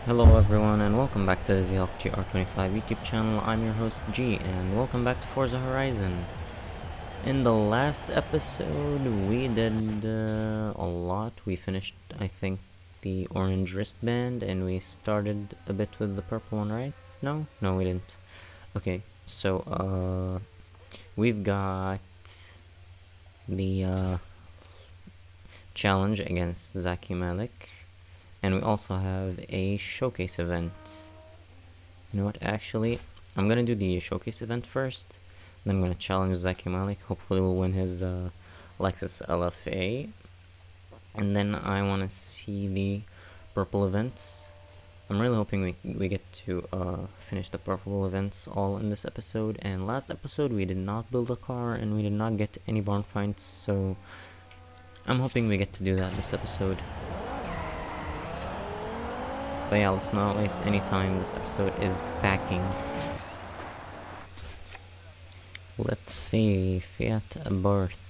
Hello everyone and welcome back to the GR25 YouTube channel. I'm your host G and welcome back to Forza Horizon. In the last episode we did a lot. We finished I think the orange wristband and we started a bit with the purple one, right? No we didn't. Okay, so we've got the challenge against Zaki Malik. And we also have a showcase event. You know what, actually, I'm gonna do the showcase event first. Then I'm gonna challenge Zaki Malik. Hopefully we'll win his Lexus LFA. And then I wanna see the purple events. I'm really hoping we get to finish the purple events all in this episode. And last episode we did not build a car and we did not get any barn fights, so I'm hoping we get to do that this episode. But yeah, let's not waste any time. This episode is packing. Let's see, Fiat Abarth.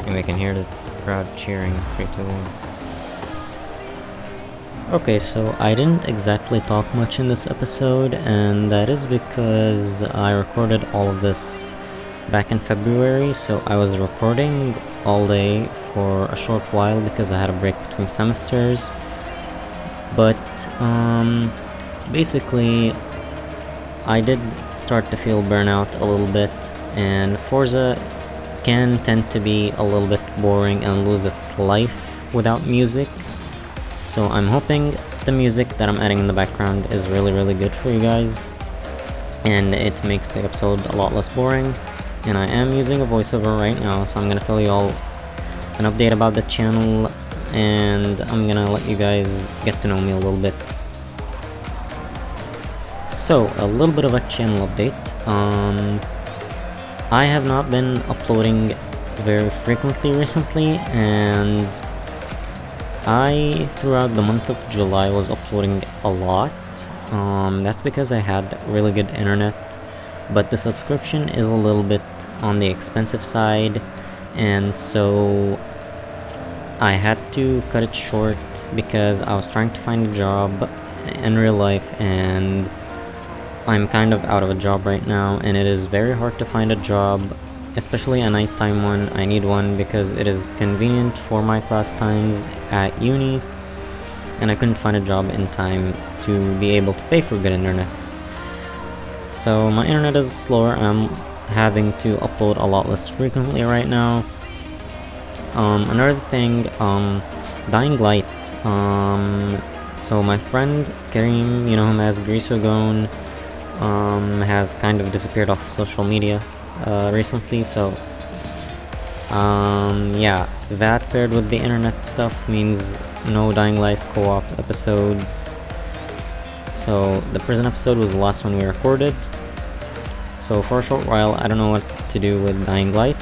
And we can hear the crowd cheering 3, 2, 1. Okay, so I didn't exactly talk much in this episode, and that is because I recorded all of this back in February, so I was recording all day for a short while because I had a break between semesters. But basically I did start to feel burnout a little bit, and Forza can tend to be a little bit boring and lose its life without music. So I'm hoping the music that I'm adding in the background is really good for you guys and it makes the episode a lot less boring. And I am using a voiceover right now, so I'm gonna tell you all an update about the channel and I'm gonna let you guys get to know me a little bit. So a little bit of a channel update. I have not been uploading very frequently recently, and I, throughout the month of July, was uploading a lot. That's because I had really good internet, but the subscription is a little bit on the expensive side, and so I had to cut it short because I was trying to find a job in real life, and I'm kind of out of a job right now, and it is very hard to find a job, especially a nighttime one. I need one because it is convenient for my class times at uni, and I couldn't find a job in time to be able to pay for good internet. So my internet is slower. I'm having to upload a lot less frequently right now. Another thing, Dying Light. So my friend Kareem, you know him as Grisogone, has kind of disappeared off social media recently, so yeah, that paired with the internet stuff means no Dying Light co-op episodes. So the prison episode was the last one we recorded, so for a short while I don't know what to do with Dying Light.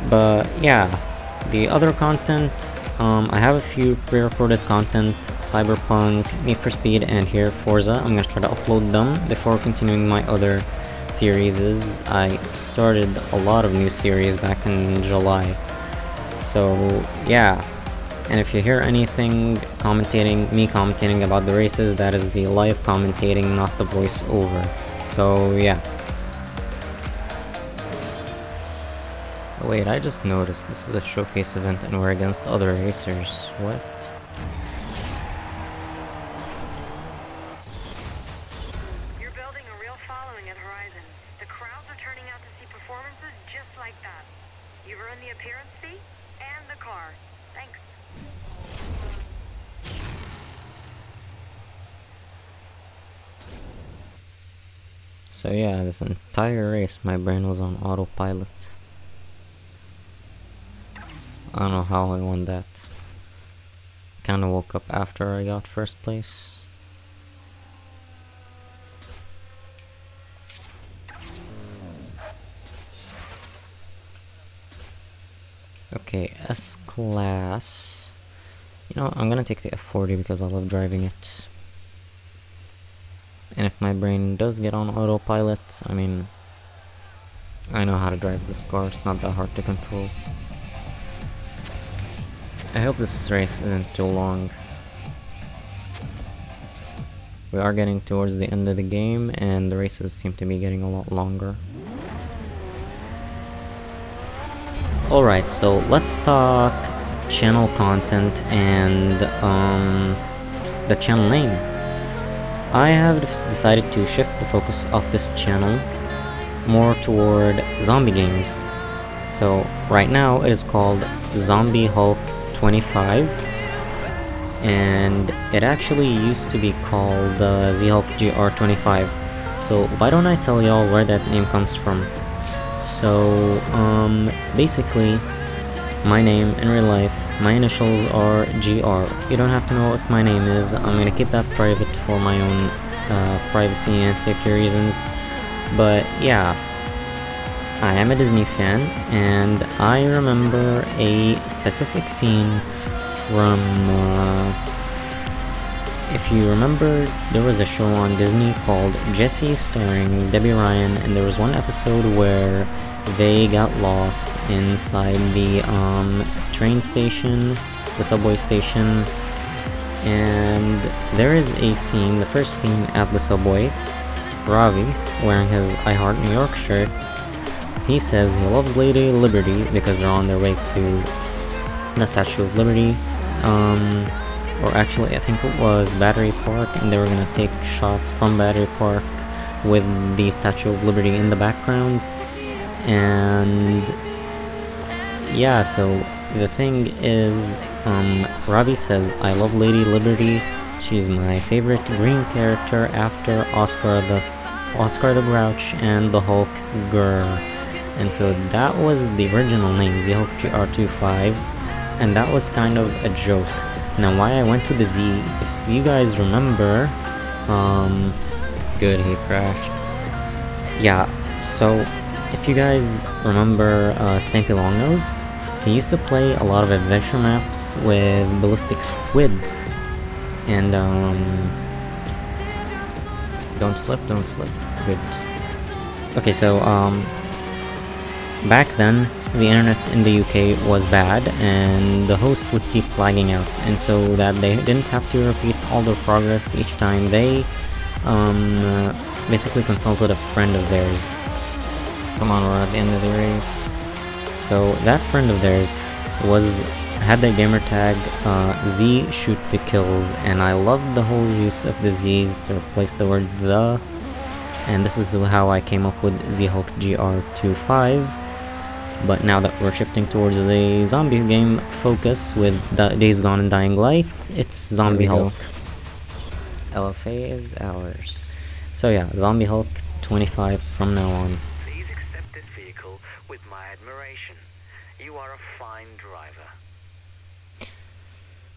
But yeah, the other content, I have a few pre-recorded content, Cyberpunk, Need for Speed, and here Forza. I'm gonna try to upload them before continuing my other series. I started a lot of new series back in July. So yeah, and if you hear anything me commentating about the races, that is the live commentating, not the voiceover. So yeah. Wait, I just noticed this is a showcase event and we're against other racers. What? You're building a real following at Horizon. The crowds are turning out to see performances just like that. You've earned the appearance fee and the car. Thanks. So yeah, this entire race my brain was on autopilot. I don't know how I won that. Kinda woke up after I got first place. Okay, S-Class. You know, I'm gonna take the F40 because I love driving it. And if my brain does get on autopilot, I mean, I know how to drive this car, it's not that hard to control. I hope this race isn't too long. We are getting towards the end of the game, and the races seem to be getting a lot longer. Alright, so let's talk channel content and the channel name. I have decided to shift the focus of this channel more toward zombie games. So right now it is called Zombie Hulk 25, and it actually used to be called Z-Hulk GR25. So why don't I tell y'all where that name comes from? So basically, my name in real life, my initials are GR. You don't have to know what my name is. I'm gonna keep that private for my own privacy and safety reasons. But yeah, I am a Disney fan, and I remember a specific scene from, if you remember, there was a show on Disney called Jessie starring Debbie Ryan, and there was one episode where they got lost inside the train station, the subway station, and there is a scene, the first scene at the subway, Ravi, wearing his I Heart New York shirt, he says he loves Lady Liberty because they're on their way to the Statue of Liberty, or actually I think it was Battery Park, and they were gonna take shots from Battery Park with the Statue of Liberty in the background. And yeah, so the thing is, Ravi says, I love Lady Liberty, she's my favorite green character after Oscar the Grouch and the Hulk Grr. And so that was the original name, Z-Hulk GR25, and that was kind of a joke. Now why I went to the Z, if you guys remember, good, he crashed. Yeah, so if you guys remember Stampy Longnose, he used to play a lot of adventure maps with Ballistic Squid. And don't slip, good. Okay, so back then, the internet in the UK was bad, and the host would keep lagging out, and so that they didn't have to repeat all their progress each time, they basically consulted a friend of theirs. Come on, we're at the end of the race. So that friend of theirs had their gamer tag Z Shoot to Kills, and I loved the whole use of the Z's to replace the word the, and this is how I came up with Z-Hulk GR25. But now that we're shifting towards a zombie game focus with Days Gone and Dying Light, it's Zombie Hulk. LFA is ours. So yeah, Zombie Hulk 25 from now on. Please accept this vehicle with my admiration. You are a fine driver.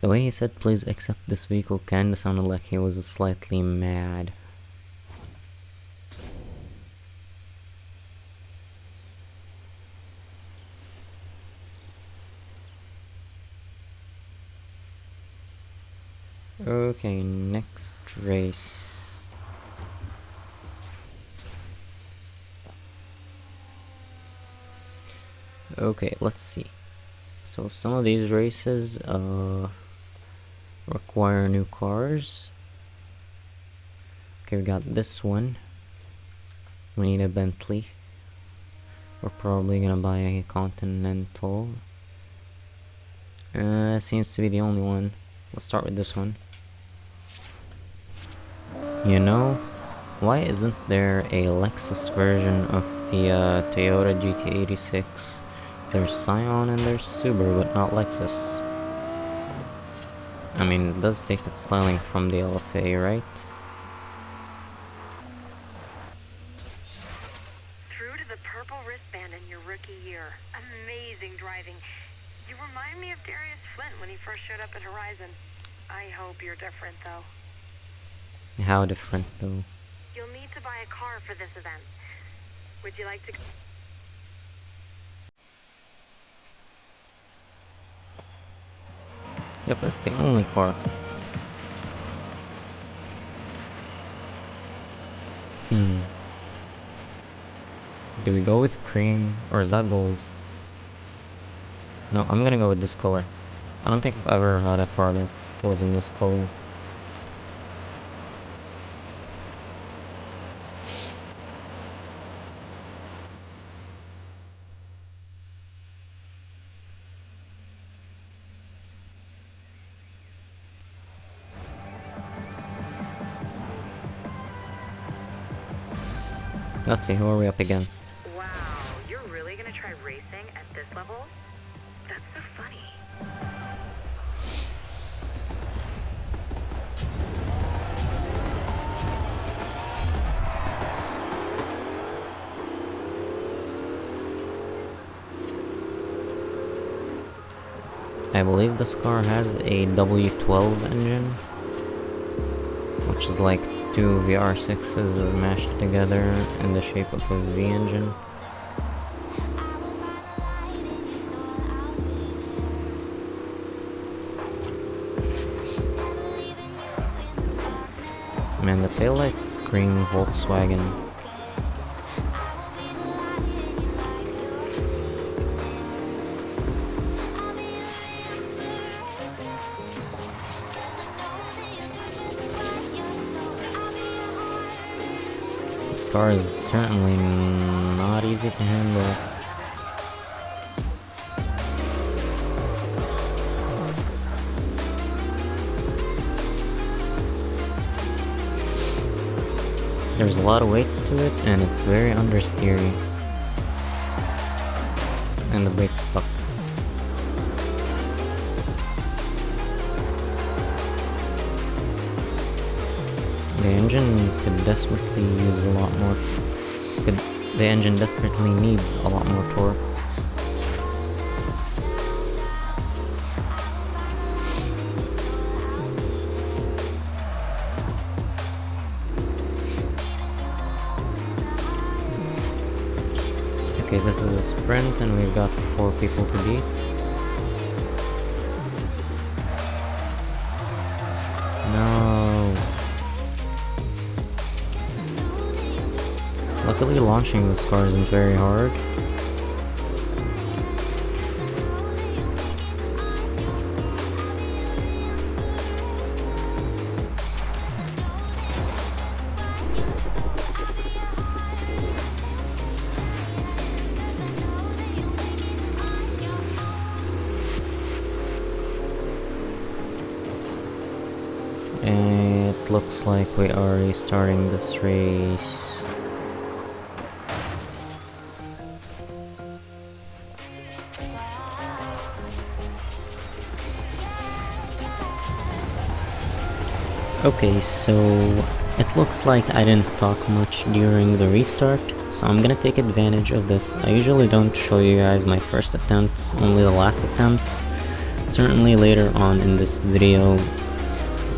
The way he said please accept this vehicle kinda sounded like he was slightly mad. Okay, next race. Okay, let's see. So some of these races require new cars. Okay, we got this one. We need a Bentley. We're probably gonna buy a Continental. Seems to be the only one. Let's start with this one. You know, why isn't there a Lexus version of the Toyota GT86? There's Scion and there's Subaru, but not Lexus. I mean, it does take its styling from the LFA, right? Through to the purple wristband in your rookie year. Amazing driving. You remind me of Darius Flint when he first showed up at Horizon. I hope you're different, though. How different, though? You'll need to buy a car for this event. Would you like to... Yep, that's the only car. Do we go with cream, or is that gold? No, I'm gonna go with this color. I don't think I've ever had a car that was in this color. Let's see, who are we up against? Wow, you're really gonna try racing at this level? That's so funny. I believe this car has a W12 engine, which is like two VR6s mashed together in the shape of a V engine. Man, the taillights scream Volkswagen. This car is certainly not easy to handle. There's a lot of weight to it, and it's very understeery. And the brakes suck. The engine could desperately use a lot more. The engine desperately needs a lot more torque. Okay, this is a sprint and we've got 4 people to beat. No. Luckily launching this car isn't very hard. It looks like we are restarting this race. Okay, so it looks like I didn't talk much during the restart, so I'm gonna take advantage of this. I usually don't show you guys my first attempts, only the last attempts. Certainly later on in this video,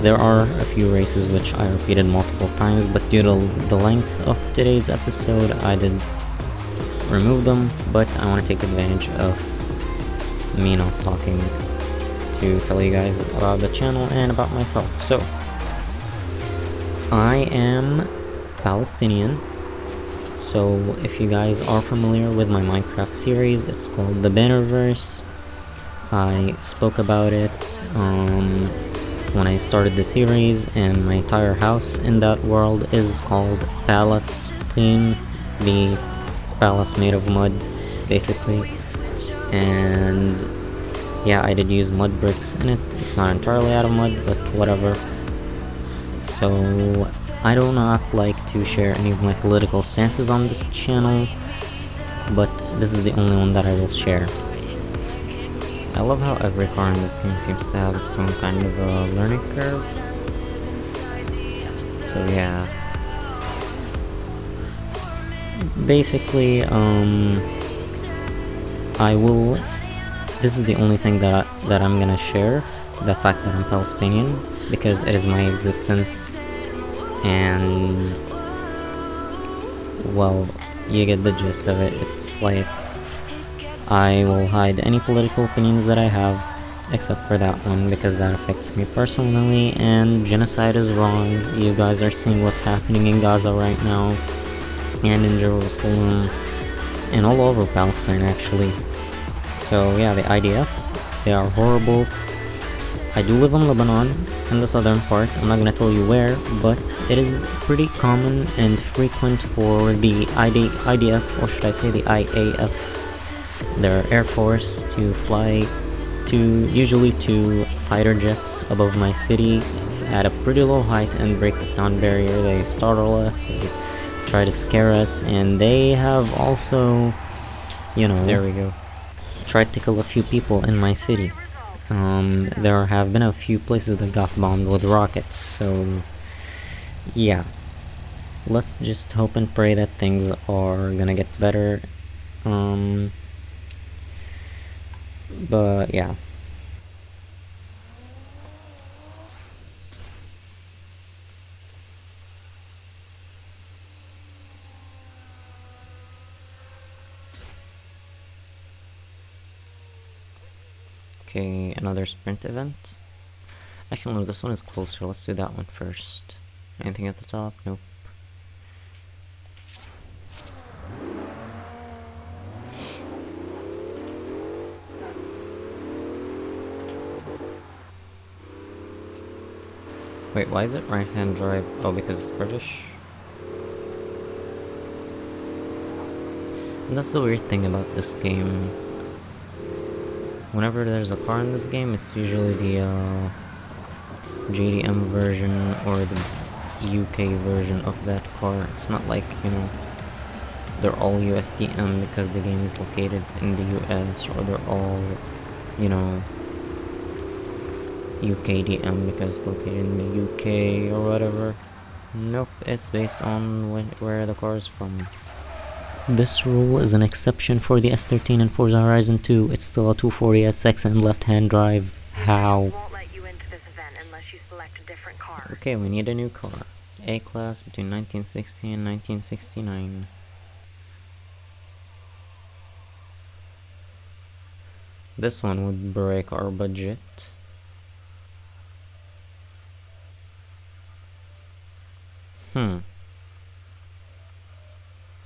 there are a few races which I repeated multiple times, but due to the length of today's episode, I did remove them, but I want to take advantage of me not talking to tell you guys about the channel and about myself. So, I am Palestinian, so if you guys are familiar with my Minecraft series, it's called the Bannerverse. I spoke about it when I started the series, and my entire house in that world is called Palestine, the palace made of mud, basically. And yeah, I did use mud bricks in it. It's not entirely out of mud, but whatever. So I do not like to share any of my political stances on this channel, but this is the only one that I will share. I love how every car in this game seems to have its own kind of a learning curve. So yeah. Basically, this is the only thing that I'm gonna share, the fact that I'm Palestinian, because it is my existence, and well, you get the gist of it. It's like I will hide any political opinions that I have, except for that one, because that affects me personally, and genocide is wrong. You guys are seeing what's happening in Gaza right now, and in Jerusalem, and all over Palestine actually. So yeah, the IDF, they are horrible. I do live in Lebanon, in the southern part. I'm not gonna tell you where, but it is pretty common and frequent for the IDF, or should I say the IAF, their Air Force, to fly usually to fighter jets above my city at a pretty low height and break the sound barrier. They startle us, they try to scare us, and they have also, you know, there we go, tried to kill a few people in my city. There have been a few places that got bombed with rockets, so yeah. Let's just hope and pray that things are gonna get better. But yeah. Okay, another sprint event. Actually, no, this one is closer. Let's do that one first. Anything at the top? Nope. Wait, why is it right-hand drive? Oh, because it's British? And that's the weird thing about this game. Whenever there's a car in this game, it's usually the JDM version or the UK version of that car. It's not like, you know, they're all USDM because the game is located in the US, or they're all, you know, UKDM because it's located in the UK or whatever. Nope, it's based on where the car is from. This rule is an exception for the S13 and Forza Horizon 2. It's still a 240SX and left-hand drive. How? Won't let you into this event unless you select a different car. Okay, we need a new car. A-Class between 1960 and 1969. This one would break our budget.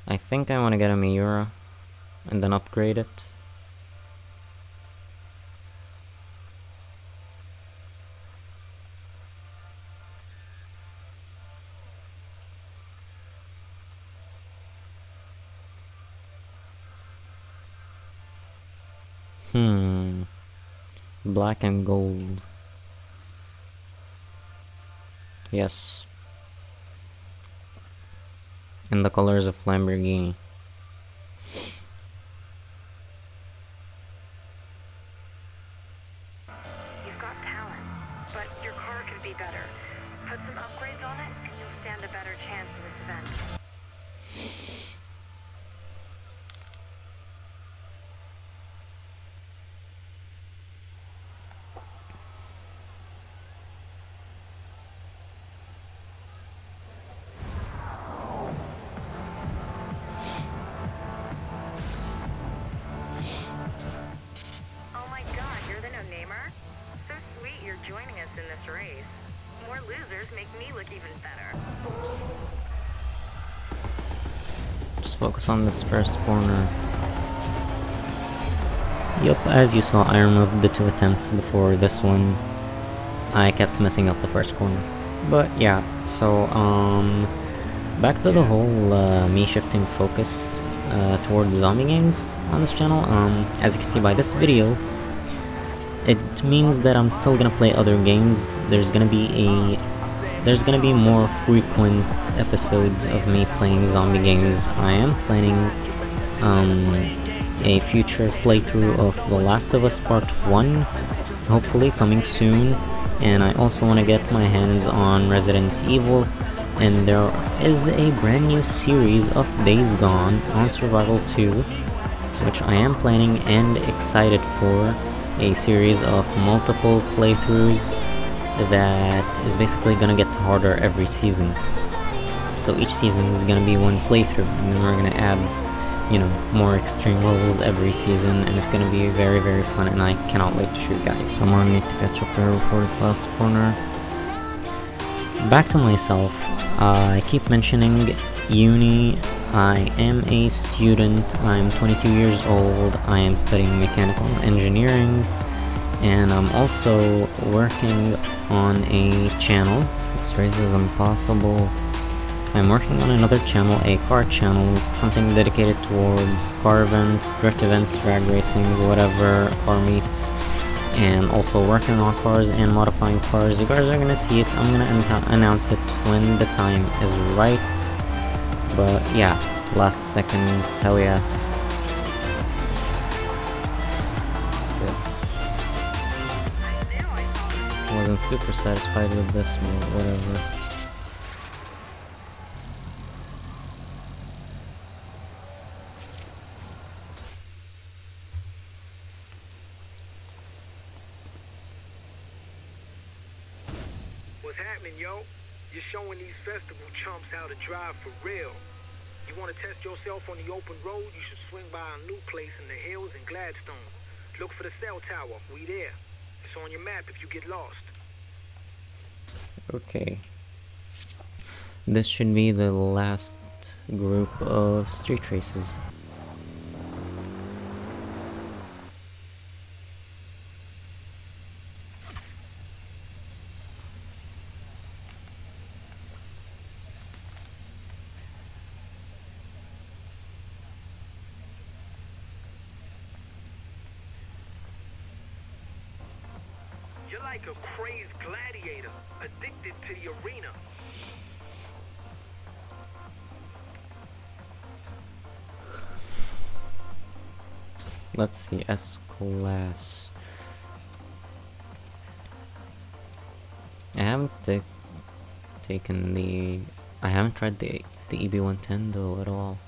I think I want to get a Miura and then upgrade it. Black and gold. Yes. In the colors of Lamborghini. You've got talent, but your car could be better. Put some upgrades on it, and you'll stand a better chance in this event. Joining us in this race. More losers make me look even better. Just focus on this first corner. Yup, as you saw, I removed the 2 attempts before this one. I kept messing up the first corner. But yeah, so back to the whole me shifting focus towards zombie games on this channel. As you can see by this video, it means that I'm still gonna play other games. There's gonna be more frequent episodes of me playing zombie games. I am planning a future playthrough of The Last of Us Part 1, hopefully coming soon, and I also want to get my hands on Resident Evil, and there is a brand new series of Days Gone on Survival 2, which I am planning and excited for. A series of multiple playthroughs that is basically gonna get harder every season. So each season is gonna be one playthrough, and then we're gonna add you know, more extreme levels every season, and it's gonna be very, very fun, and I cannot wait to show you guys. Come on, I need to catch up there before this last corner. Back to myself, I keep mentioning uni. I am a student, I'm 22 years old, I am studying mechanical engineering, and I'm also working on a channel. This race is impossible. I'm working on another channel, a car channel, something dedicated towards car events, drift events, drag racing, whatever car meets, and also working on cars and modifying cars. You guys are gonna see it. I'm gonna announce it when the time is right. But yeah, last second, hell yeah. Good. Wasn't super satisfied with this, but whatever. What's happening, yo? You're showing these festival chumps how to drive for real. You want to test yourself on the open road? You should swing by a new place in the hills in Gladstone. Look for the cell tower. We there. It's on your map if you get lost. Okay. This should be the last group of street races. You're like a crazed gladiator, addicted to the arena. Let's see, S-Class. I haven't taken the... I haven't tried the EB110 though at all.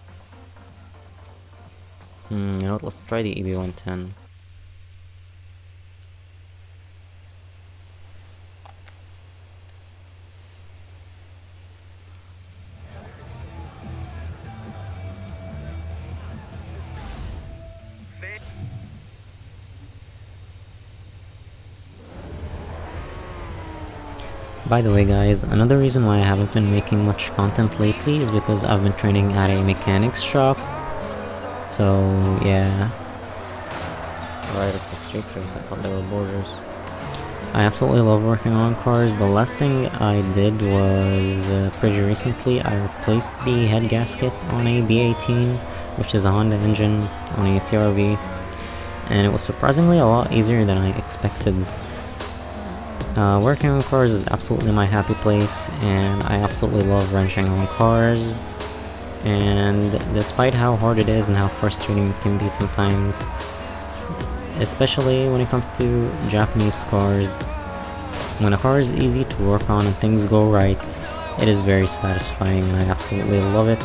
You know what, let's try the EB110. By the way guys, another reason why I haven't been making much content lately is because I've been training at a mechanics shop. So yeah. Right, it's a street race, I thought they were borders. I absolutely love working on cars. The last thing I did was pretty recently. I replaced the head gasket on a B18, which is a Honda engine, on a CRV. And it was surprisingly a lot easier than I expected. Working on cars is absolutely my happy place, and I absolutely love wrenching on cars. And despite how hard it is and how frustrating it can be sometimes, especially when it comes to Japanese cars, when a car is easy to work on and things go right, it is very satisfying and I absolutely love it.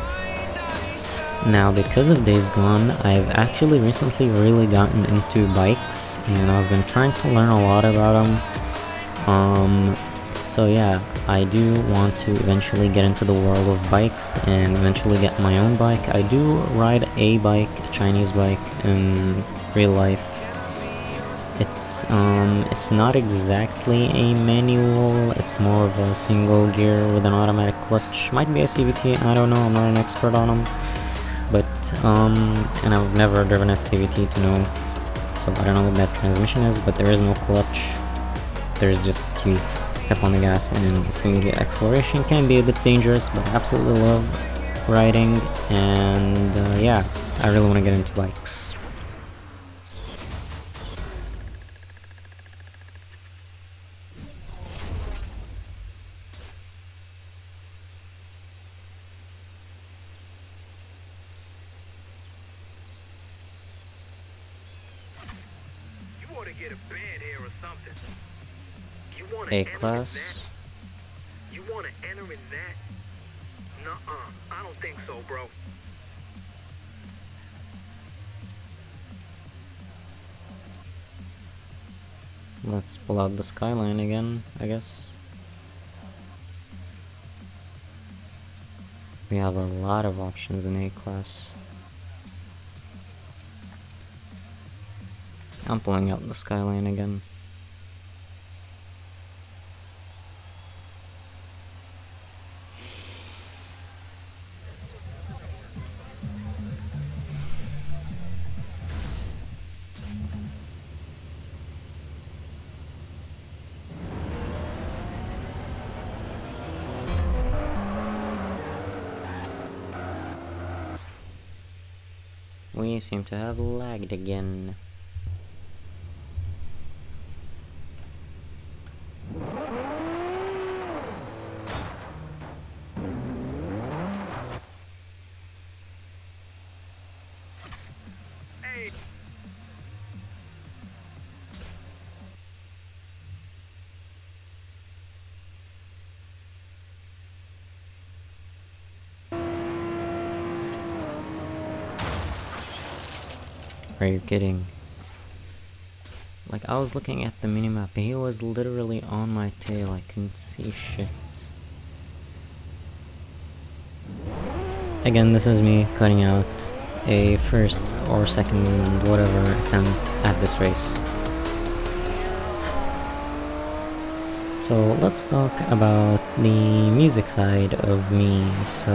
Now, because of Days Gone, I've actually recently really gotten into bikes, and I've been trying to learn a lot about them. So yeah, I do want to eventually get into the world of bikes and eventually get my own bike. I do ride a bike, a Chinese bike, in real life. It's not exactly a manual, it's more of a single gear with an automatic clutch. Might be a CVT, I don't know, I'm not an expert on them. But, and I've never driven a CVT to know, so I don't know what that transmission is, but there is no clutch. There's just, you step on the gas and it's immediate acceleration. Can be a bit dangerous, but I absolutely love riding, and yeah, I really want to get into bikes. You ought to get a bed here or something. You want to A-Class. You want to enter in that? Nuh-uh, I don't think so, bro. Let's pull out the Skyline again, I guess. We have a lot of options in A-Class. I'm pulling out the Skyline again. We seem to have lagged again. Are you kidding? Like, I was looking at the minimap, he was literally on my tail, I couldn't see shit. Again, this is me cutting out a first or second whatever attempt at this race. So let's talk about the music side of me. So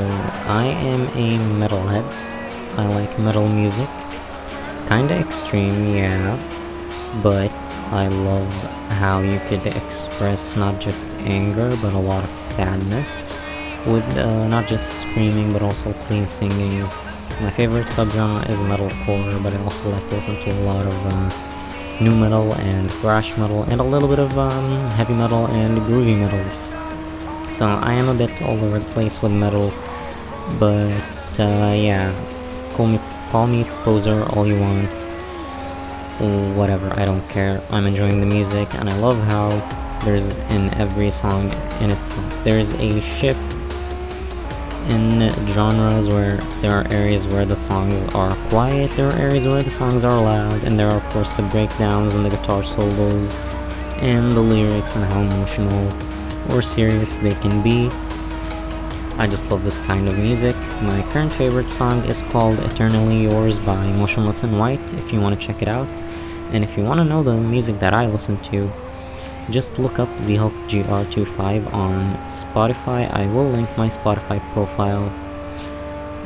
I am a metalhead. I like metal music. Kinda extreme, yeah, but I love how you could express not just anger, but a lot of sadness, with not just screaming, but also clean singing. My favorite subgenre is metalcore, but I also like to listen to a lot of nu metal and thrash metal, and a little bit of heavy metal and groovy metal. So I am a bit all over the place with metal, but yeah, call me poser all you want, whatever, I don't care. I'm enjoying the music, and I love how there's in every song in itself, there's a shift in genres, where there are areas where the songs are quiet, there are areas where the songs are loud, and there are of course the breakdowns and the guitar solos, and the lyrics and how emotional or serious they can be. I just love this kind of music. My current favorite song is called Eternally Yours by Motionless in White, if you want to check it out. And if you want to know the music that I listen to, just look up ZHulk GR25 on Spotify. I will link my Spotify profile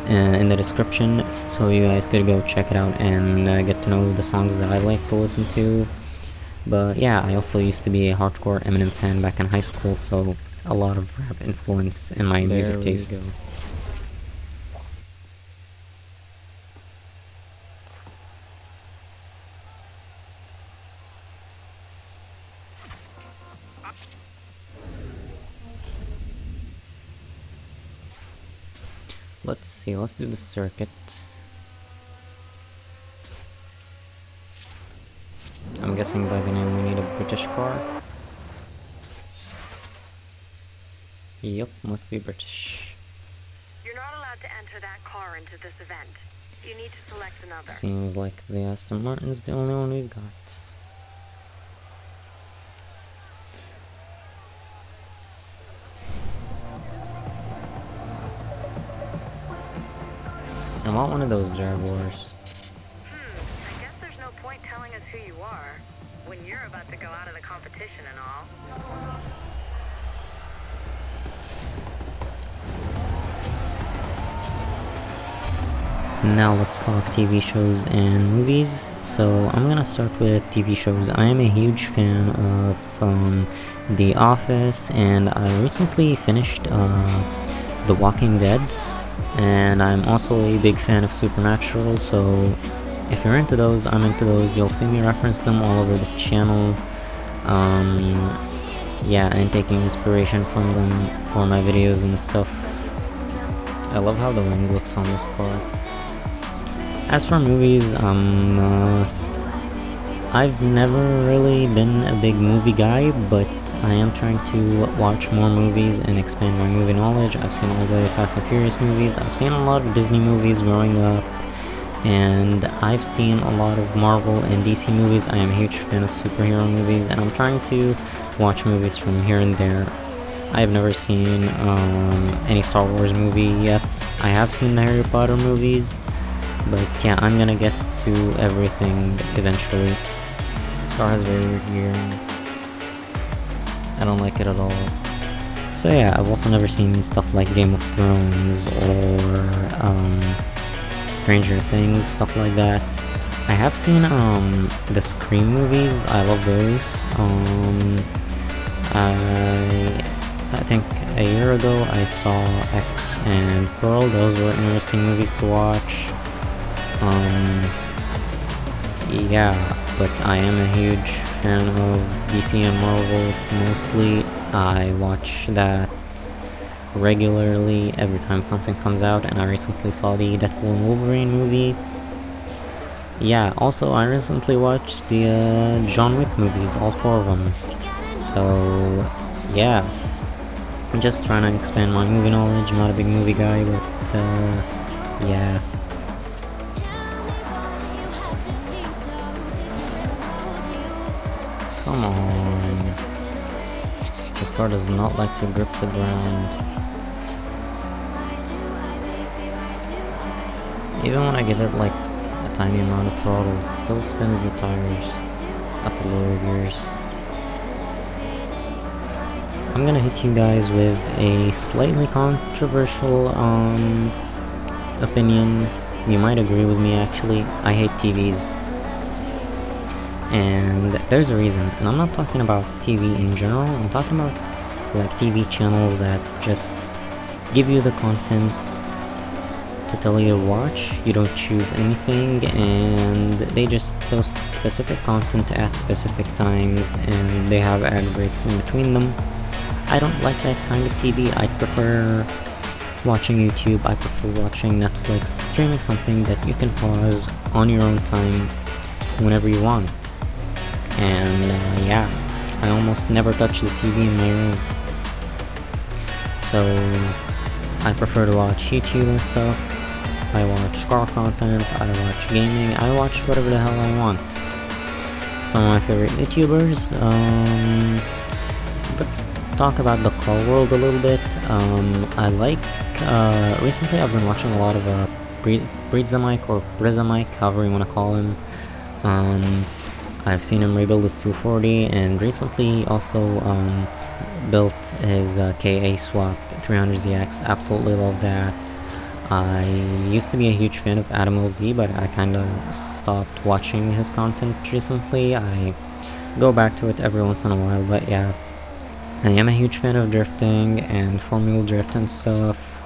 in the description, so you guys could go check it out and get to know the songs that I like to listen to. But yeah, I also used to be a hardcore Eminem fan back in high school, so a lot of rap influence in my music taste. Let's see, let's do the circuit. I'm guessing by the name we need a British car. Yep, must be British. You're not allowed to enter that car into this event. You need to select another. Seems like the Aston Martin's the only one we've got. I want one of those Jaguars. I guess there's no point telling us who you are when you're about to go out of the competition and all. Now let's talk TV shows and movies. So I'm gonna start with TV shows. I am a huge fan of The Office, and I recently finished The Walking Dead, and I'm also a big fan of Supernatural, so if you're into those, I'm into those. You'll see me reference them all over the channel. Yeah, and taking inspiration from them for my videos and stuff. I love how the wing looks on this car. As for movies, I've never really been a big movie guy, but I am trying to watch more movies and expand my movie knowledge. I've seen all the Fast and Furious movies, I've seen a lot of Disney movies growing up, and I've seen a lot of Marvel and DC movies. I am a huge fan of superhero movies, and I'm trying to watch movies from here and there. I have never seen any Star Wars movie yet. I have seen the Harry Potter movies, but yeah, I'm gonna get to everything eventually. This car has very weird gearing. I don't like it at all. So yeah, I've also never seen stuff like Game of Thrones or Stranger Things, stuff like that. I have seen the Scream movies. I love those. I think a year ago I saw X and Pearl. Those were interesting movies to watch. Yeah, but I am a huge fan of DC and Marvel mostly. I watch that regularly every time something comes out, and I recently saw the Deadpool and Wolverine movie. Yeah, also I recently watched the John Wick movies, all 4 of them. So, yeah. I'm just trying to expand my movie knowledge. I'm not a big movie guy, but yeah. Come on. This car does not like to grip the ground. Even when I give it like a tiny amount of throttle, it still spins the tires at the lower gears. I'm gonna hit you guys with a slightly controversial opinion. You might agree with me actually. I hate TVs. And there's a reason. And I'm not talking about TV in general. I'm talking about like TV channels that just give you the content to tell you to watch. You don't choose anything, and they just post specific content at specific times, and they have ad breaks in between them. I don't like that kind of TV. I prefer watching YouTube. I prefer watching Netflix, streaming something that you can pause on your own time whenever you want. And yeah, I almost never touch the TV in my room. So I prefer to watch YouTube and stuff. I watch car content, I watch gaming, I watch whatever the hell I want. Some of my favorite YouTubers. Let's talk about the car world a little bit. I like, recently I've been watching a lot of Bridgetamic or Brizamic, however you want to call him. I've seen him rebuild his 240, and recently he also built his KA swapped 300ZX. Absolutely love that. I used to be a huge fan of Adam LZ, but I kinda stopped watching his content recently. I go back to it every once in a while, but yeah. I am a huge fan of drifting and Formula Drift and stuff.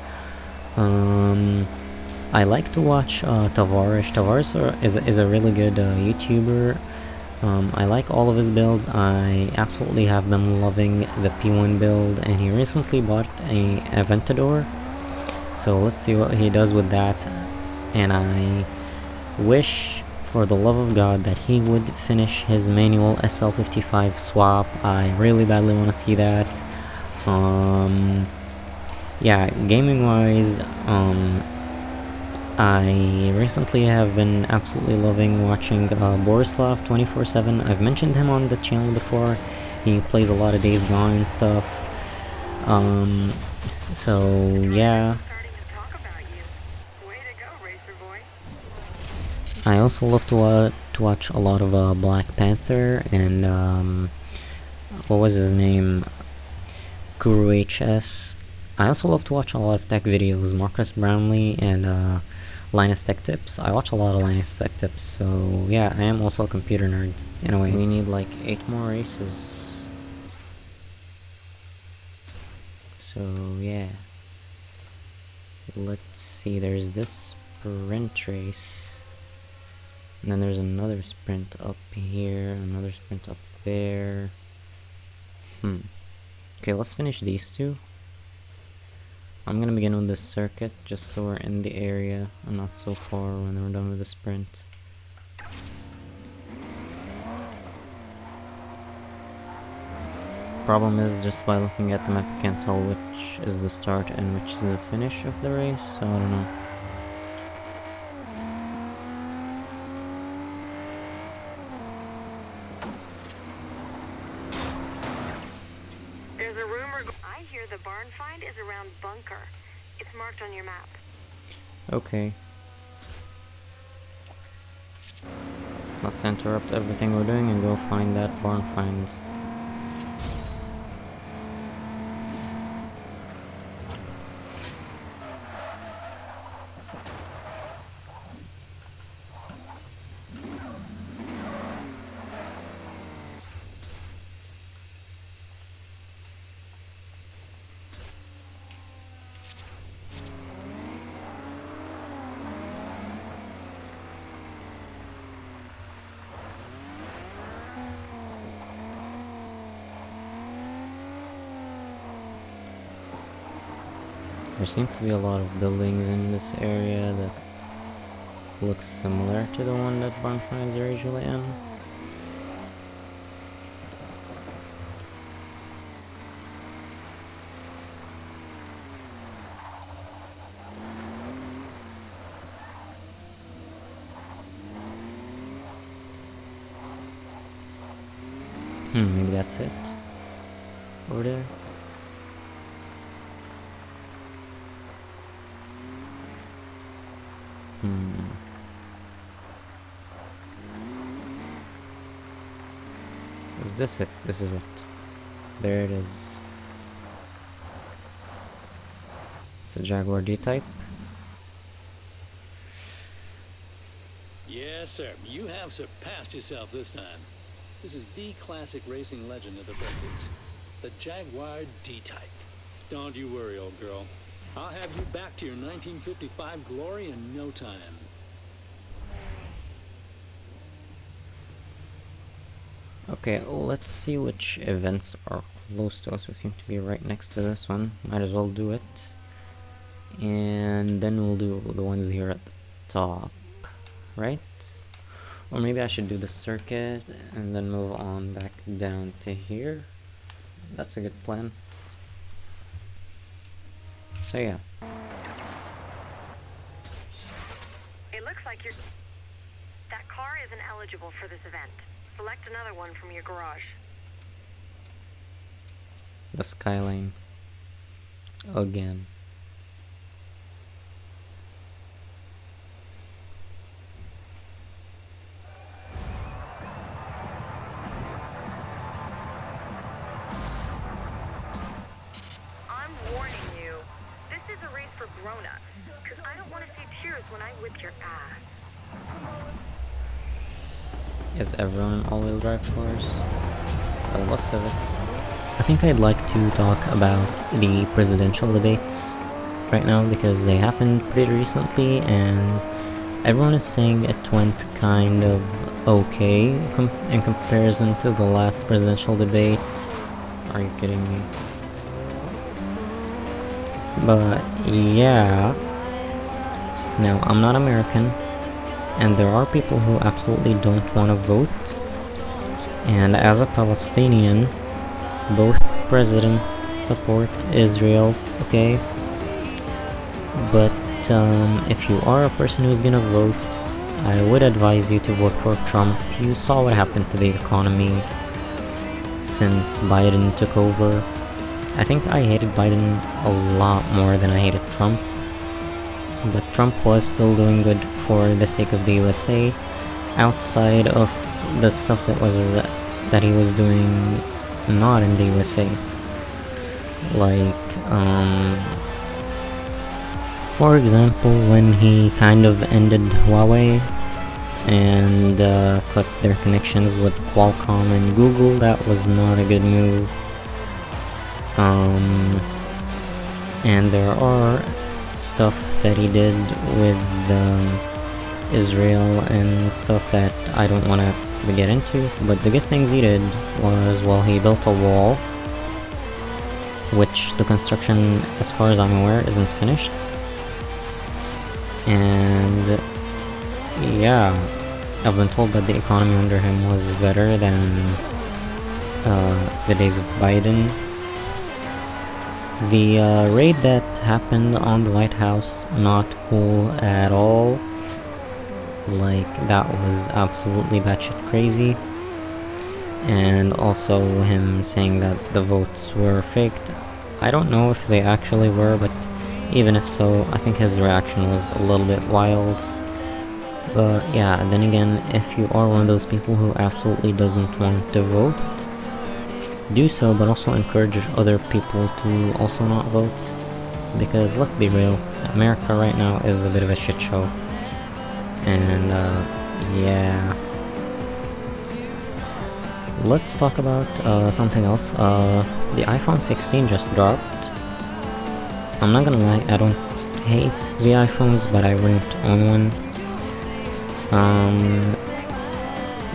I like to watch Tavares. Tavares is a really good YouTuber. I like all of his builds. I absolutely have been loving the P1 build, and he recently bought a Aventador. So let's see what he does with that. And I wish, for the love of God, that he would finish his manual SL55 swap. I really badly want to see that. Yeah, gaming wise, I recently have been absolutely loving watching Borislav 24/7. I've mentioned him on the channel before. He plays a lot of Days Gone and stuff. So yeah. I also love to watch a lot of Black Panther and what was his name? Kuru HS. I also love to watch a lot of tech videos, Marcus Brownlee and Linus Tech Tips. I watch a lot of Linus Tech Tips, so yeah, I am also a computer nerd. Anyway, we need like 8 more races. So yeah. Let's see, there's this sprint race. And then there's another sprint up here, another sprint up there. Okay, let's finish these two. I'm gonna begin with this circuit, just so we're in the area and not so far when we're done with the sprint. Problem is, just by looking at the map, you can't tell which is the start and which is the finish of the race, so I don't know. There's a rumor. I hear the barn find is around Bunker. It's marked on your map. Okay. Let's interrupt everything we're doing and go find that barn find. There seem to be a lot of buildings in this area that looks similar to the one that barn finds are usually in. Maybe that's it. Over there. Is this it? This is it. There it is. It's a Jaguar D-Type. Yes, sir. You have surpassed yourself this time. This is the classic racing legend of the Bentleys, the Jaguar D-Type. Don't you worry, old girl. I'll have you back to your 1955 glory in no time. Okay, let's see which events are close to us. We seem to be right next to this one. Might as well do it. And then we'll do the ones here at the top, right? Or maybe I should do the circuit and then move on back down to here. That's a good plan. So yeah. It looks like that car isn't eligible for this event. Select another one from your garage. The Skyline. Again. I'm warning you. This is a race for grown-ups. Because I don't want to see tears when I whip your ass. Is everyone in all-wheel drive cars? By the looks of it. I think I'd like to talk about the presidential debates right now because they happened pretty recently and everyone is saying it went kind of okay in comparison to the last presidential debate. Are you kidding me? But yeah, now I'm not American. And there are people who absolutely don't want to vote. And as a Palestinian, both presidents support Israel, okay? But if you are a person who's gonna vote, I would advise you to vote for Trump. You saw what happened to the economy since Biden took over. I think I hated Biden a lot more than I hated Trump. But Trump was still doing good for the sake of the USA, outside of the stuff that he was doing not in the USA. Like, for example, when he kind of ended Huawei and cut their connections with Qualcomm and Google, that was not a good move. And there are stuff that he did with Israel and stuff that I don't want to get into, but the good things he did was, well, he built a wall, which the construction, as far as I'm aware, isn't finished. And yeah, I've been told that the economy under him was better than the days of Biden. The raid that happened on the White House, not cool at all. Like, that was absolutely batshit crazy. And also him saying that the votes were faked. I don't know if they actually were, but even if so, I think his reaction was a little bit wild. But yeah, then again, if you are one of those people who absolutely doesn't want to vote, do so, but also encourage other people to also not vote. Because let's be real, America right now is a bit of a shit show. And yeah. Let's talk about something else. The iPhone 16 just dropped. I'm not gonna lie, I don't hate the iPhones, but I wouldn't own one.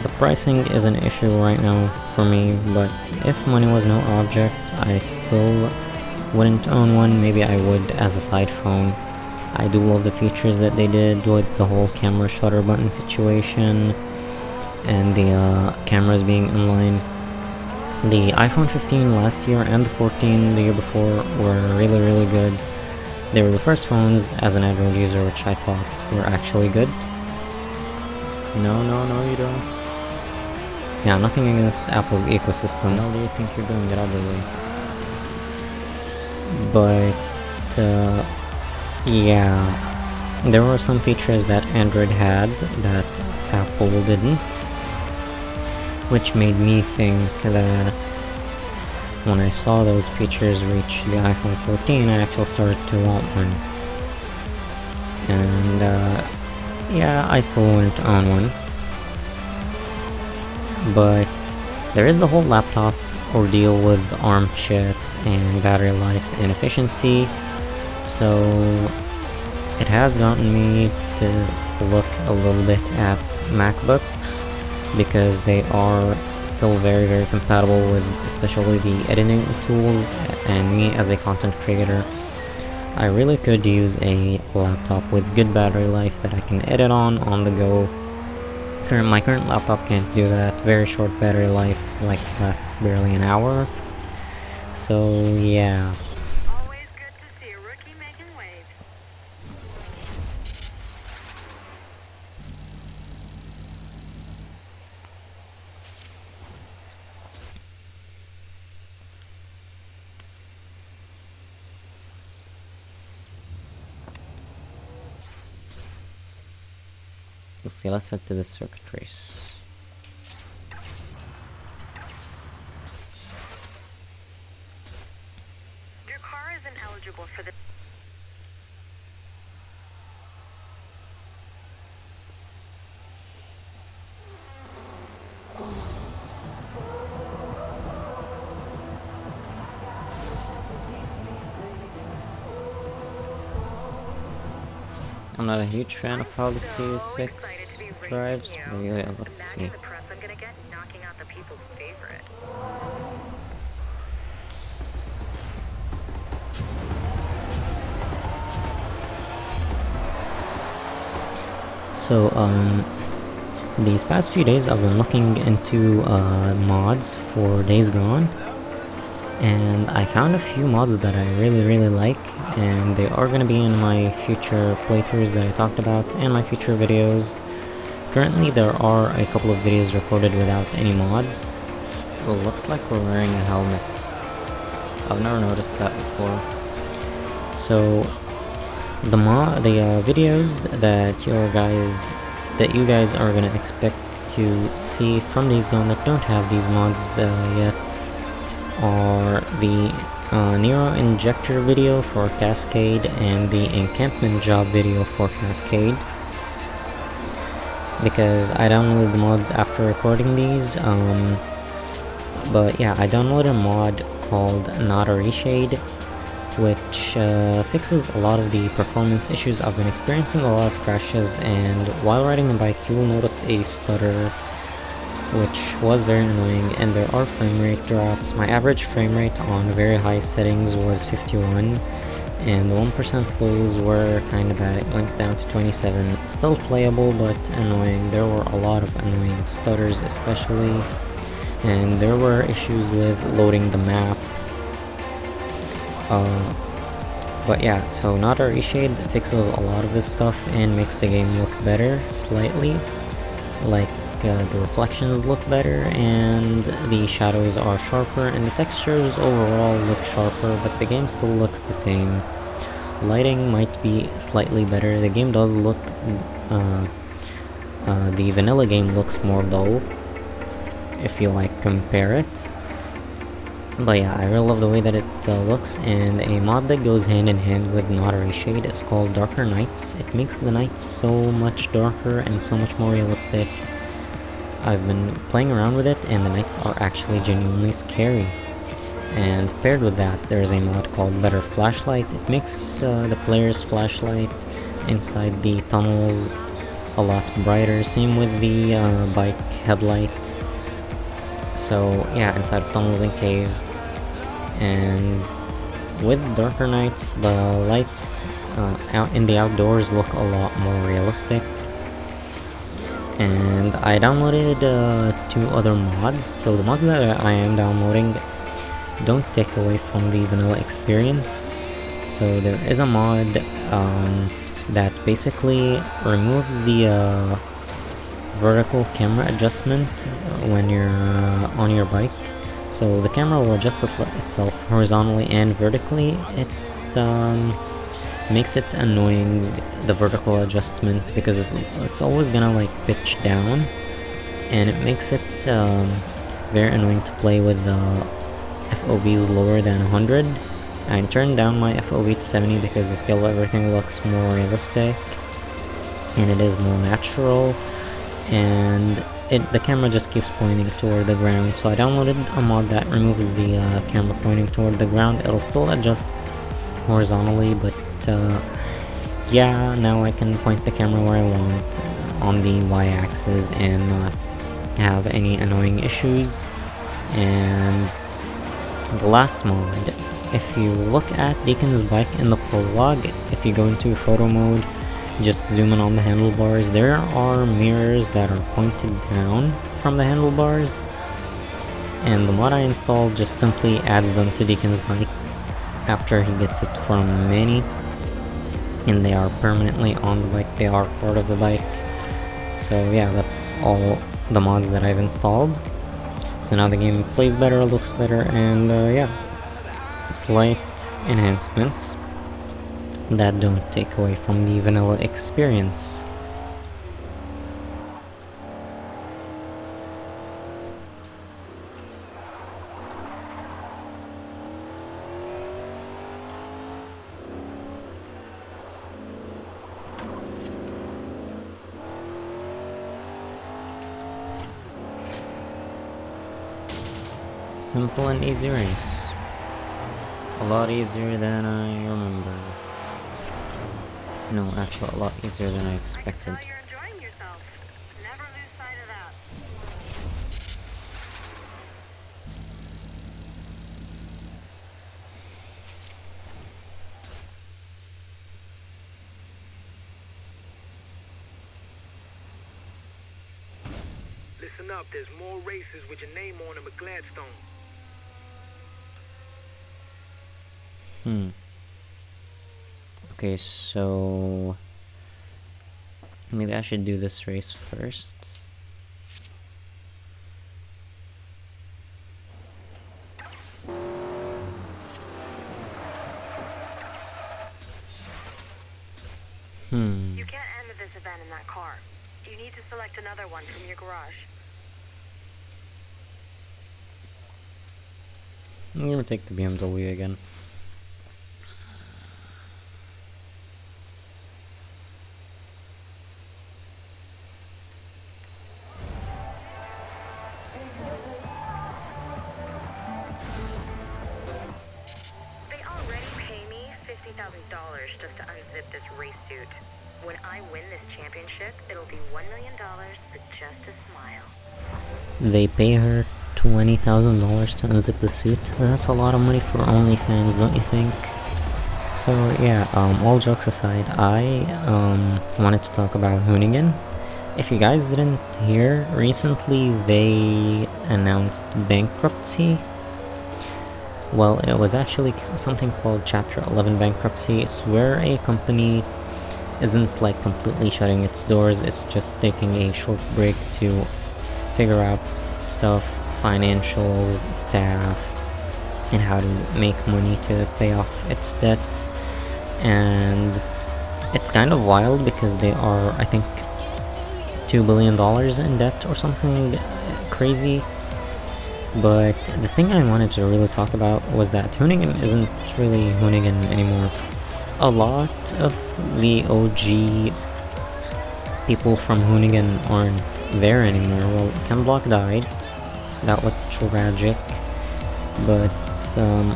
The pricing is an issue right now for me, but if money was no object, I still wouldn't own one. Maybe I would as a side phone. I do love the features that they did with the whole camera shutter button situation and the cameras being inline. The iPhone 15 last year and the 14 the year before were really good. They were the first phones as an Android user which I thought were actually good. No, you don't. Yeah, nothing against Apple's ecosystem. What the hell do you think you're doing? Get out of the way. But, yeah, there were some features that Android had that Apple didn't, which made me think that when I saw those features reach the iPhone 14, I actually started to want one. And, yeah, I still wanted to own one. But there is the whole laptop ordeal with ARM chips and battery life and efficiency, so it has gotten me to look a little bit at MacBooks because they are still very compatible with especially the editing tools, and me as a content creator, I really could use a laptop with good battery life that I can edit on the go. My current laptop can't do that. Very short battery life, like lasts barely an hour. So yeah. Always good to see a rookie making waves. Let's see, let's head to the circuit race. Your car isn't eligible for the... I'm not a huge fan of how the Series 6 drives, but yeah, let's see. The press I'm gonna get knocking out the people's favorite. So, these past few days I've been looking into mods for Days Gone, and I found a few mods that I really like, and they are going to be in my future playthroughs that I talked about and my future videos. Currently there are a couple of videos recorded without any mods. It looks like we're wearing a helmet. I've never noticed that before. So the videos that you guys are going to expect to see from Days Gone that don't have these mods yet are the Nero Injector video for Cascade and the Encampment Job video for Cascade, because I downloaded the mods after recording these. But yeah, I downloaded a mod called Not a Reshade, which fixes a lot of the performance issues I've been experiencing, a lot of crashes, and while riding a bike you will notice a stutter, which was very annoying, and there are frame rate drops. My average frame rate on very high settings was 51, and the 1% lows were kinda bad. It went down to 27. Still playable, but annoying. There were a lot of annoying stutters especially, and there were issues with loading the map. But yeah, so Not a Reshade fixes a lot of this stuff and makes the game look better slightly. Like, the reflections look better, and the shadows are sharper, and the textures overall look sharper, but the game still looks the same. Lighting might be slightly better. The game does look The vanilla game looks more dull, if you like compare it. But yeah, I really love the way that it looks, and a mod that goes hand in hand with Not a Ray Shade is called Darker Nights. It makes the nights so much darker and so much more realistic. I've been playing around with it, and the nights are actually genuinely scary. And paired with that, there's a mod called Better Flashlight. It makes the player's flashlight inside the tunnels a lot brighter. Same with the bike headlight. So yeah, inside of tunnels and caves. And with Darker Nights, the lights out in the outdoors look a lot more realistic. And I downloaded 2 other mods. So the mods that I am downloading don't take away from the vanilla experience. So there is a mod that basically removes the vertical camera adjustment when you're on your bike. So the camera will adjust itself horizontally and vertically. It makes it annoying, the vertical adjustment, because it's always gonna like pitch down, and it makes it very annoying to play with the FOVs lower than 100. I turned down my FOV to 70 because the scale of everything looks more realistic and it is more natural, and the camera just keeps pointing toward the ground. So I downloaded a mod that removes the camera pointing toward the ground. It'll still adjust horizontally, but yeah, now I can point the camera where I want on the y-axis and not have any annoying issues. And the last mod, if you look at Deacon's bike in the prologue, if you go into photo mode, just zoom in on the handlebars, there are mirrors that are pointed down from the handlebars, and the mod I installed just simply adds them to Deacon's bike after he gets it from Mini, and they are permanently on the bike, they are part of the bike. So yeah, that's all the mods that I've installed. So now the game plays better, looks better, and yeah, slight enhancements that don't take away from the vanilla experience. Simple and easy race. A lot easier than I remember. No, actually a lot easier than I expected. I can tell you're enjoying yourself. Never lose sight of that. Listen up, there's more races with your name on them at Gladstone. Okay, so maybe I should do this race first. You can't enter this event in that car. You need to select another one from your garage. I'm gonna take the BMW again. They already pay me $50,000 just to unzip this race suit. When I win this championship, it'll be $1 million for just a smile. They pay her $20,000 to unzip the suit. That's a lot of money for OnlyFans, don't you think? So yeah, all jokes aside, I wanted to talk about Hoonigan. If you guys didn't hear, recently they announced bankruptcy. Well, it was actually something called Chapter 11 bankruptcy. It's where a company isn't like completely shutting its doors, it's just taking a short break to figure out stuff, financials, staff, and how to make money to pay off its debts. And it's kind of wild because they are, I think, $2 billion in debt or something crazy. But the thing I wanted to really talk about was that Hoonigan isn't really Hoonigan anymore. A lot of the OG people from Hoonigan aren't there anymore. Well, Ken Block died. That was tragic. But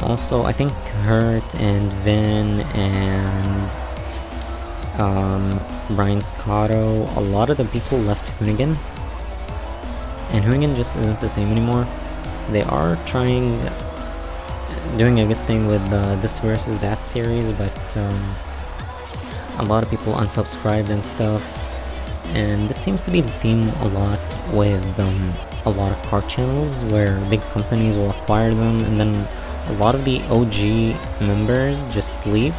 also, I think Hurt and Vin and Brian Scotto, a lot of the people left Hoonigan. And Hoonigan just isn't the same anymore. They are doing a good thing with this versus that series, but a lot of people unsubscribed and stuff. And this seems to be the theme a lot with a lot of car channels, where big companies will acquire them, and then a lot of the OG members just leave.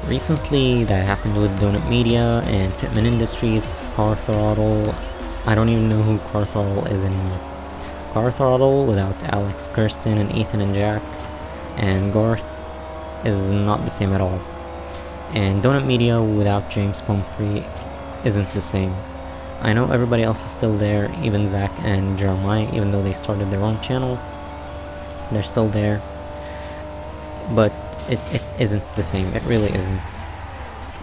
Recently that happened with Donut Media and Fitment Industries, Car Throttle. I don't even know who Car Throttle is anymore. Car Throttle without Alex, Kirsten, and Ethan and Jack, and Garth is not the same at all. And Donut Media without James Pumphrey isn't the same. I know everybody else is still there, even Zach and Jeremiah, even though they started their own channel. They're still there. But it isn't the same. It really isn't.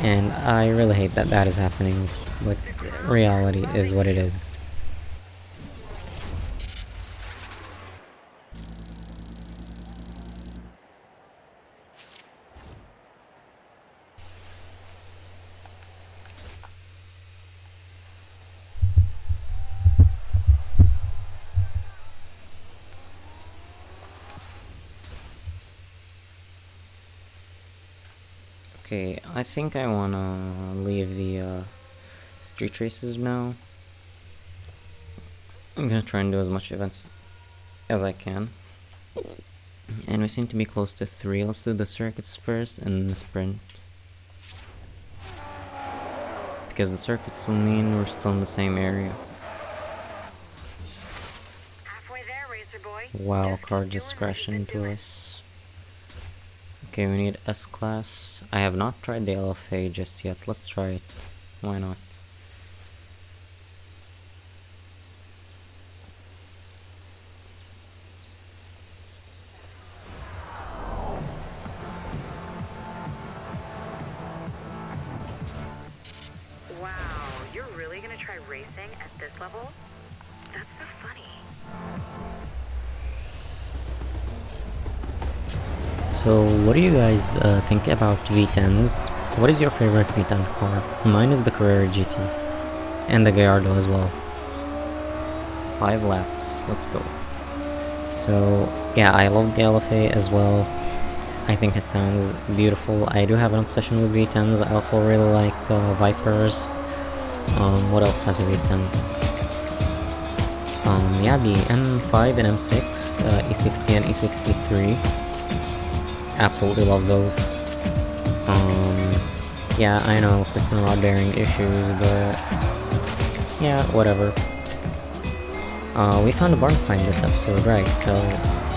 And I really hate that that is happening. But reality is what it is. Okay, I think I wanna leave the street races now. I'm gonna try and do as much events as I can. And we seem to be close to 3. Let's do the circuits first and the sprint. Because the circuits will mean we're still in the same area. Halfway there, racer boy. Wow, a car just crashed into us. Okay, we need S-Class. I have not tried the LFA just yet. Let's try it. Why not? Wow, you're really gonna try racing at this level? That's so funny. So, what do you guys think about V10s? What is your favorite V10 car? Mine is the Carrera GT. And the Gallardo as well. 5 laps. Let's go. So, yeah, I love the LFA as well. I think it sounds beautiful. I do have an obsession with V10s. I also really like Vipers. What else has a V10? Yeah, the M5 and M6, E60 and E63. Absolutely love those. Yeah, I know, piston rod bearing issues, but yeah, whatever. We found a barn find this episode, right? So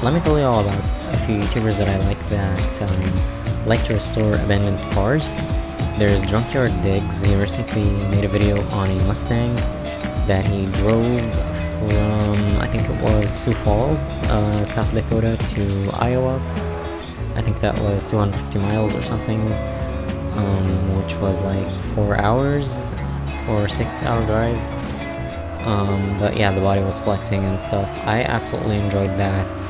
let me tell you all about a few YouTubers that I like that like to restore abandoned cars. There's Junkyard Diggs. He recently made a video on a Mustang that he drove from, I think it was Sioux Falls, South Dakota to Iowa. I think that was 250 miles or something, which was like 4 hours or 6-hour drive. But yeah, the body was flexing and stuff. I absolutely enjoyed that.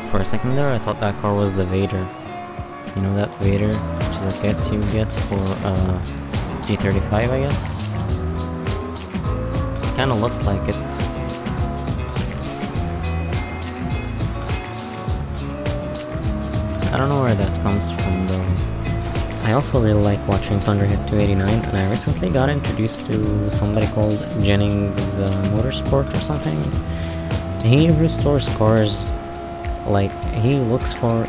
For a second there, I thought that car was the Vader. You know that Vader, which is a kit you get for G35, I guess. Kinda looked like it. I don't know where that comes from though. I also really like watching Thunderhead 289, and I recently got introduced to somebody called Jennings Motorsport or something. He restores cars, like he looks for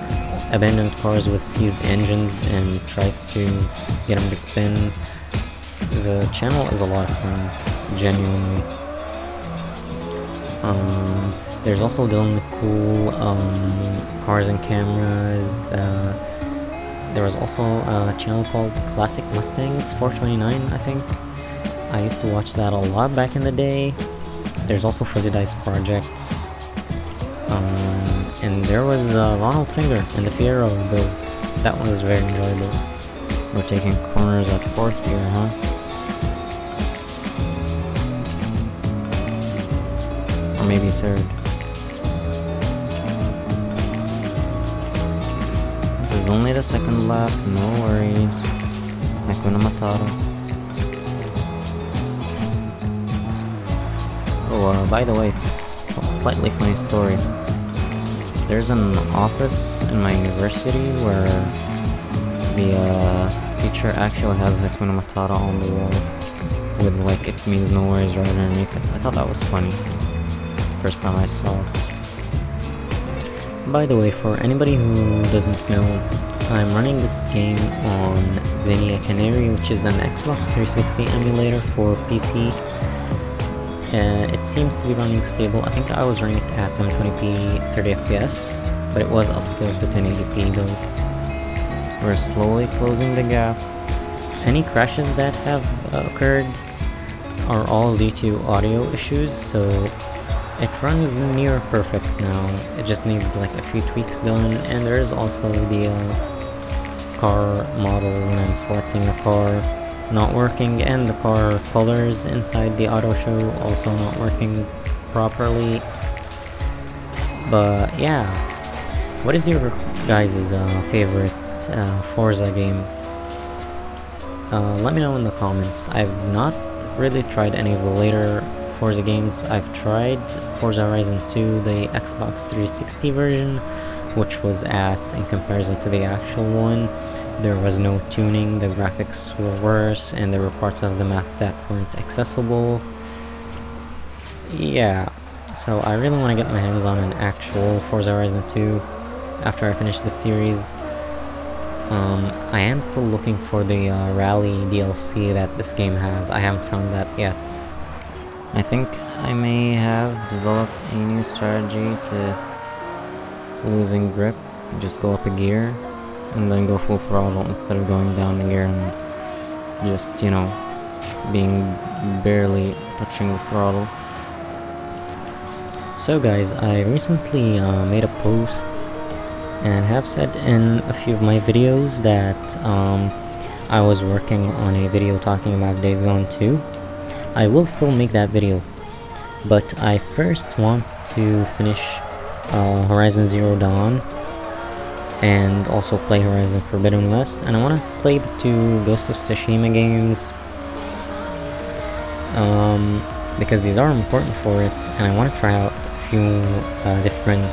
abandoned cars with seized engines and tries to get them to spin. The channel is a lot of fun, genuinely. There's also Dylan McCool, Cars and Cameras, There was also a channel called Classic Mustangs 429, I think. I used to watch that a lot back in the day. There's also Fuzzy Dice Projects. And there was Ronald Finger in the Fiero build. That one was very enjoyable. We're taking corners at 4th gear, huh? Or maybe 3rd. This is only the 2nd lap, no worries. Hakuna Matata. Oh, by the way, slightly funny story. There's an office in my university where the teacher actually has Hakuna Matata on the wall with like "it means no worries" right underneath it. I thought that was funny. First time I saw it. By the way, for anybody who doesn't know, I'm running this game on Xenia Canary, which is an Xbox 360 emulator for PC. It seems to be running stable. I think I was running it at 720p 30 FPS, but it was upscaled to 1080p though. We're slowly closing the gap. Any crashes that have occurred are all due to audio issues, so it runs near perfect now. It just needs like a few tweaks done, and there is also the car model when I'm selecting a car not working, and the car colors inside the auto show also not working properly. But yeah, what is your guys' favorite Forza game? Let me know in the comments. I've not really tried any of the later Forza games. I've tried Forza Horizon 2, the Xbox 360 version, which was ass in comparison to the actual one. There was no tuning, the graphics were worse, and there were parts of the map that weren't accessible. Yeah, so I really want to get my hands on an actual Forza Horizon 2 after I finish the series. I am still looking for the Rally DLC that this game has. I haven't found that yet. I think I may have developed a new strategy to losing grip. Just go up a gear and then go full throttle instead of going down a gear and just, you know, being barely touching the throttle. So guys, I recently made a post and have said in a few of my videos that I was working on a video talking about Days Gone 2. I will still make that video, but I first want to finish Horizon Zero Dawn and also play Horizon Forbidden West, and I want to play the 2 Ghost of Tsushima games because these are important for it, and I want to try out a few different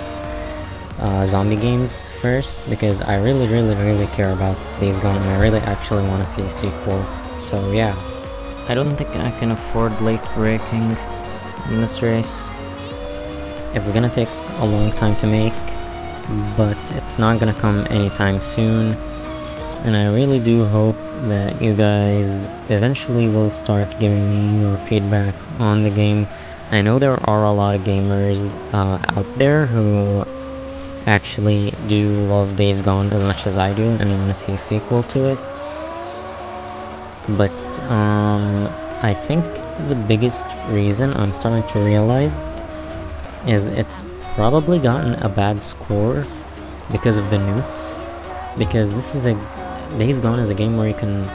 zombie games first, because I really care about Days Gone, and I really actually want to see a sequel. So yeah, I don't think I can afford late braking in this race. It's gonna take a long time to make, but it's not gonna come anytime soon, and I really do hope that you guys eventually will start giving me your feedback on the game. I know there are a lot of gamers out there who actually do love Days Gone as much as I do and want to see a sequel to it, but I think the biggest reason I'm starting to realize is it's probably gotten a bad score because of the newts, because this is Days Gone is a game where you can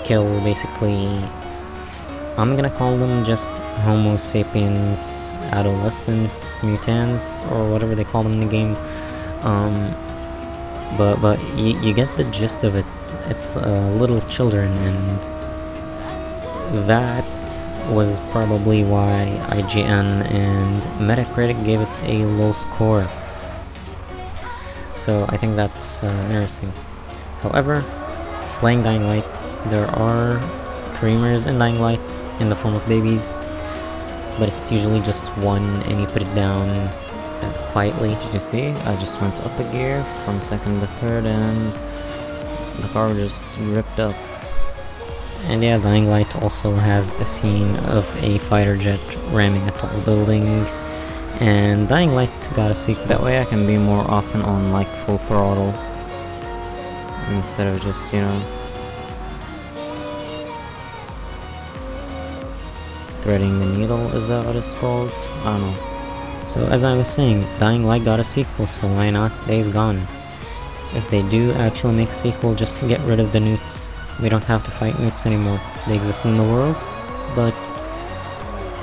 kill basically, I'm gonna call them just Homo sapiens, adolescents, mutants, or whatever they call them in the game. But you get the gist of it. It's little children, and that was probably why IGN and Metacritic gave it a low score. So I think that's interesting. However, playing Dying Light, there are screamers in Dying Light in the form of babies, but it's usually just one and you put it down quietly. As you can see, I just went up a gear from 2nd to 3rd and the car just ripped up. And yeah, Dying Light also has a scene of a fighter jet ramming a tall building, and Dying Light got a sequel. That way I can be more often on like full throttle. instead of just, you know, threading the needle, is that what it's called? I don't know. So as I was saying, Dying Light got a sequel, so why not Days Gone? If they do actually make a sequel just to get rid of the newts, we don't have to fight newts anymore. They exist in the world, but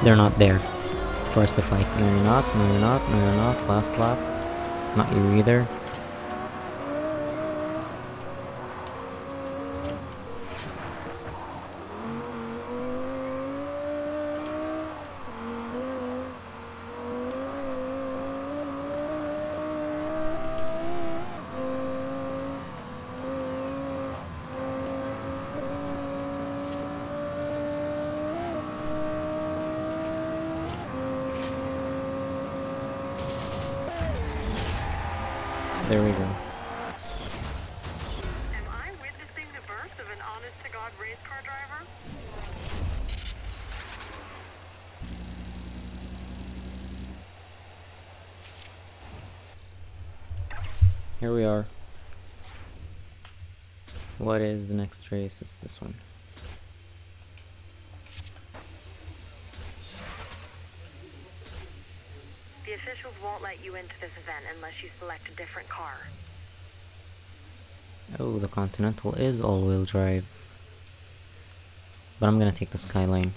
they're not there for us to fight. No you're not, no you're not, no you're not, last lap. Not you either. There we go. Am I witnessing the birth of an honest-to-God race car driver? Here we are. What is the next race? It's this one. The officials won't let you into this event unless you select a different car. Oh, the Continental is all-wheel drive. But I'm gonna take the Skyline.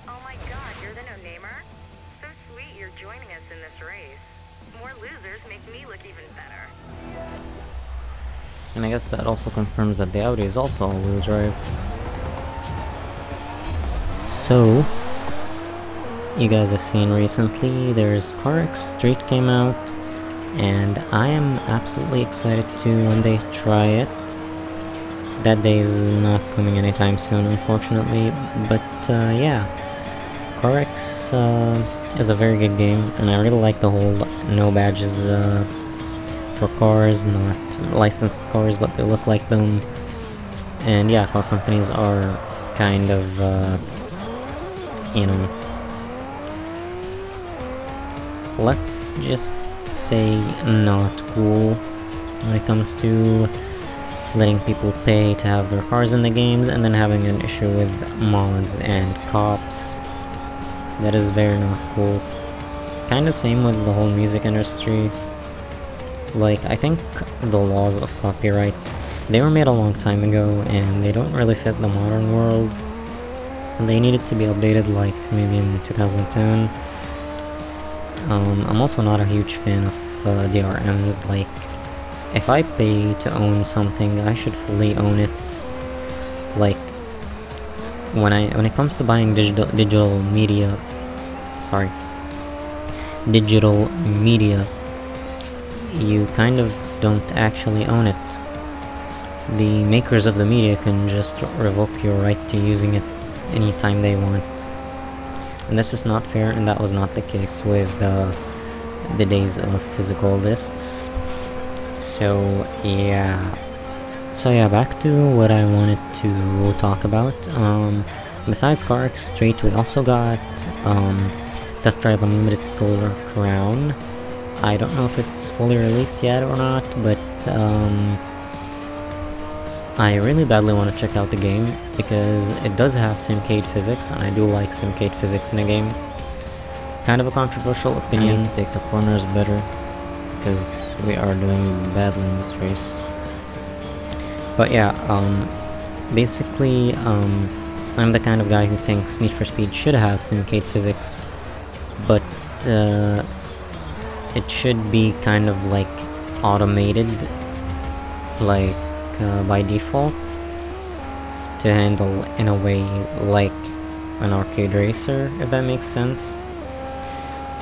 Oh my god, you're the no-namer? So sweet you're joining us in this race. More losers make me look even better. And I guess that also confirms that the Audi is also all-wheel drive. So, you guys have seen recently, there's CarX Street came out, and I am absolutely excited to one day try it. That day is not coming anytime soon, unfortunately, but yeah, CarX is a very good game, and I really like the whole no badges for cars, not licensed cars, but they look like them. And yeah, car companies are kind of, you know, let's just say not cool when it comes to letting people pay to have their cars in the games and then having an issue with mods and cops. That is very not cool. Kinda same with the whole music industry. Like, I think the laws of copyright, they were made a long time ago and they don't really fit the modern world. They needed to be updated like maybe in 2010. I'm also not a huge fan of DRMs. Like, if I pay to own something, I should fully own it. Like, when it comes to buying digital media, you kind of don't actually own it. The makers of the media can just revoke your right to using it anytime they want. And this is not fair, and that was not the case with the days of physical discs. So yeah, back to what I wanted to talk about. Besides CarX Street, we also got Test Drive Unlimited Solar Crown. I don't know if it's fully released yet or not, but I really badly want to check out the game because it does have Simcade physics, and I do like Simcade physics in a game. Kind of a controversial opinion. I need to take the corners better because we are doing badly in this race. But yeah, basically, I'm the kind of guy who thinks Need for Speed should have Simcade physics, but it should be kind of like automated, like by default, to handle in a way like an arcade racer, if that makes sense.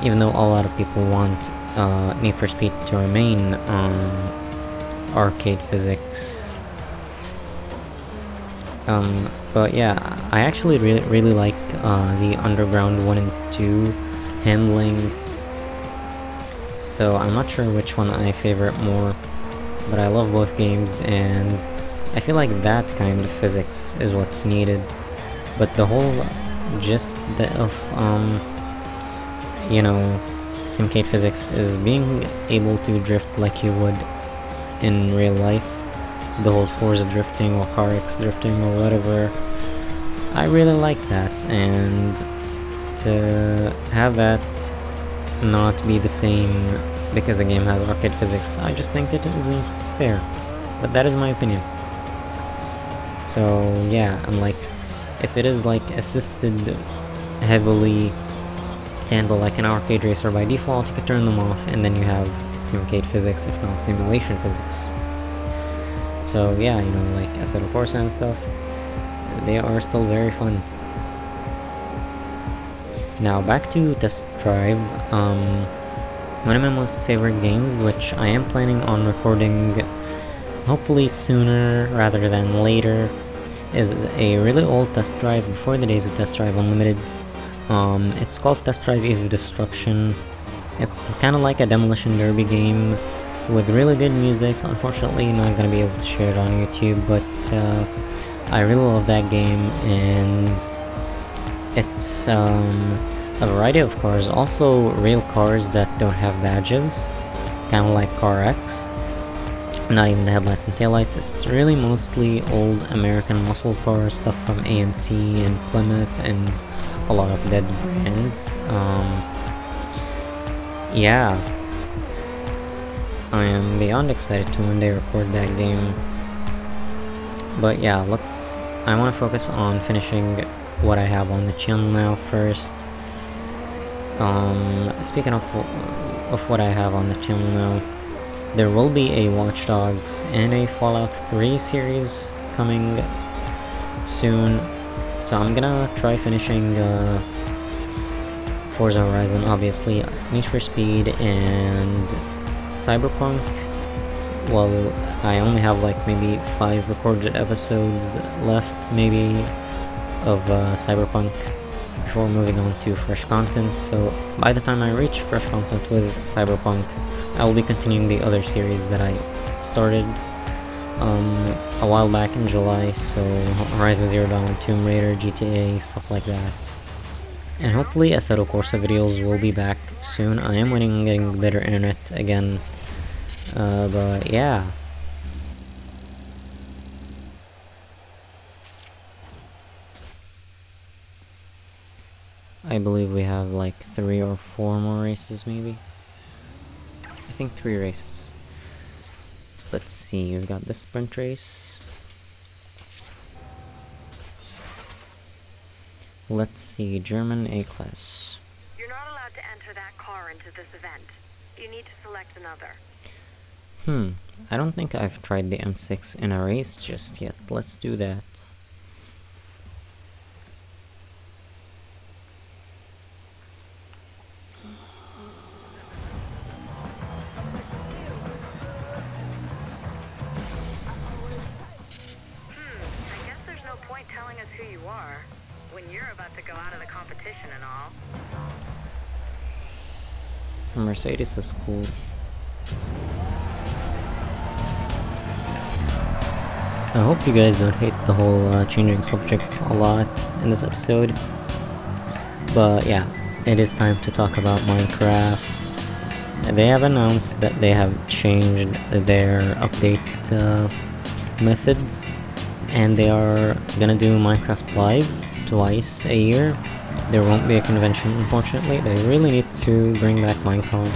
Even though a lot of people want Need for Speed to remain on arcade physics. But yeah, I actually really like the Underground 1 and 2 handling. So I'm not sure which one I favorite more, but I love both games, and I feel like that kind of physics is what's needed, but the whole gist of you know, simcade physics is being able to drift like you would in real life, the whole Forza drifting or CarX drifting or whatever. I really like that, and to have that not be the same because a game has arcade physics, I just think it isn't fair, but that is my opinion. So yeah, I'm like, if it is like assisted heavily to handle like an arcade racer by default, you could turn them off, and then you have simcade physics, if not simulation physics. So yeah, you know, like Assetto Corsa and stuff, they are still very fun. Now back to Test Drive. One of my most favorite games, which I am planning on recording hopefully sooner rather than later, is a really old Test Drive before the days of Test Drive Unlimited. It's called Test Drive Eve of Destruction. It's kind of like a demolition derby game with really good music. Unfortunately, not gonna be able to share it on YouTube, but I really love that game, and it's a variety of cars, also real cars that don't have badges, kind of like CarX. Not even the headlights and taillights. It's really mostly old American muscle car stuff from AMC and Plymouth and a lot of dead brands. Yeah, I am beyond excited to one day record that game. But yeah, I want to focus on finishing what I have on the channel now first. Speaking of what I have on the channel now, there will be a Watch Dogs and a Fallout 3 series coming soon, so I'm gonna try finishing Forza Horizon, obviously, Need for Speed, and Cyberpunk. Well, I only have like maybe 5 recorded episodes left, maybe, of Cyberpunk before moving on to fresh content, so by the time I reach fresh content with Cyberpunk, I will be continuing the other series that I started a while back in July, so Horizon Zero Dawn, Tomb Raider, GTA, stuff like that. And hopefully Assetto Corsa videos will be back soon. I am waiting on getting better internet again, but yeah. I believe we have like 3 or 4 more races, maybe. I think 3 races. Let's see, we've got the sprint race. Let's see, German A-Class. You're not allowed to enter that car into this event. You need to select another. I don't think I've tried the M6 in a race just yet. Let's do that. I guess there's no point telling us who you are when you're about to go out of the competition and all. Mercedes is cool. I hope you guys don't hate the whole changing subjects a lot in this episode. But yeah, it is time to talk about Minecraft. They have announced that they have changed their update methods, and they are gonna do Minecraft Live twice a year. There won't be a convention, unfortunately. They really need to bring back Minecon.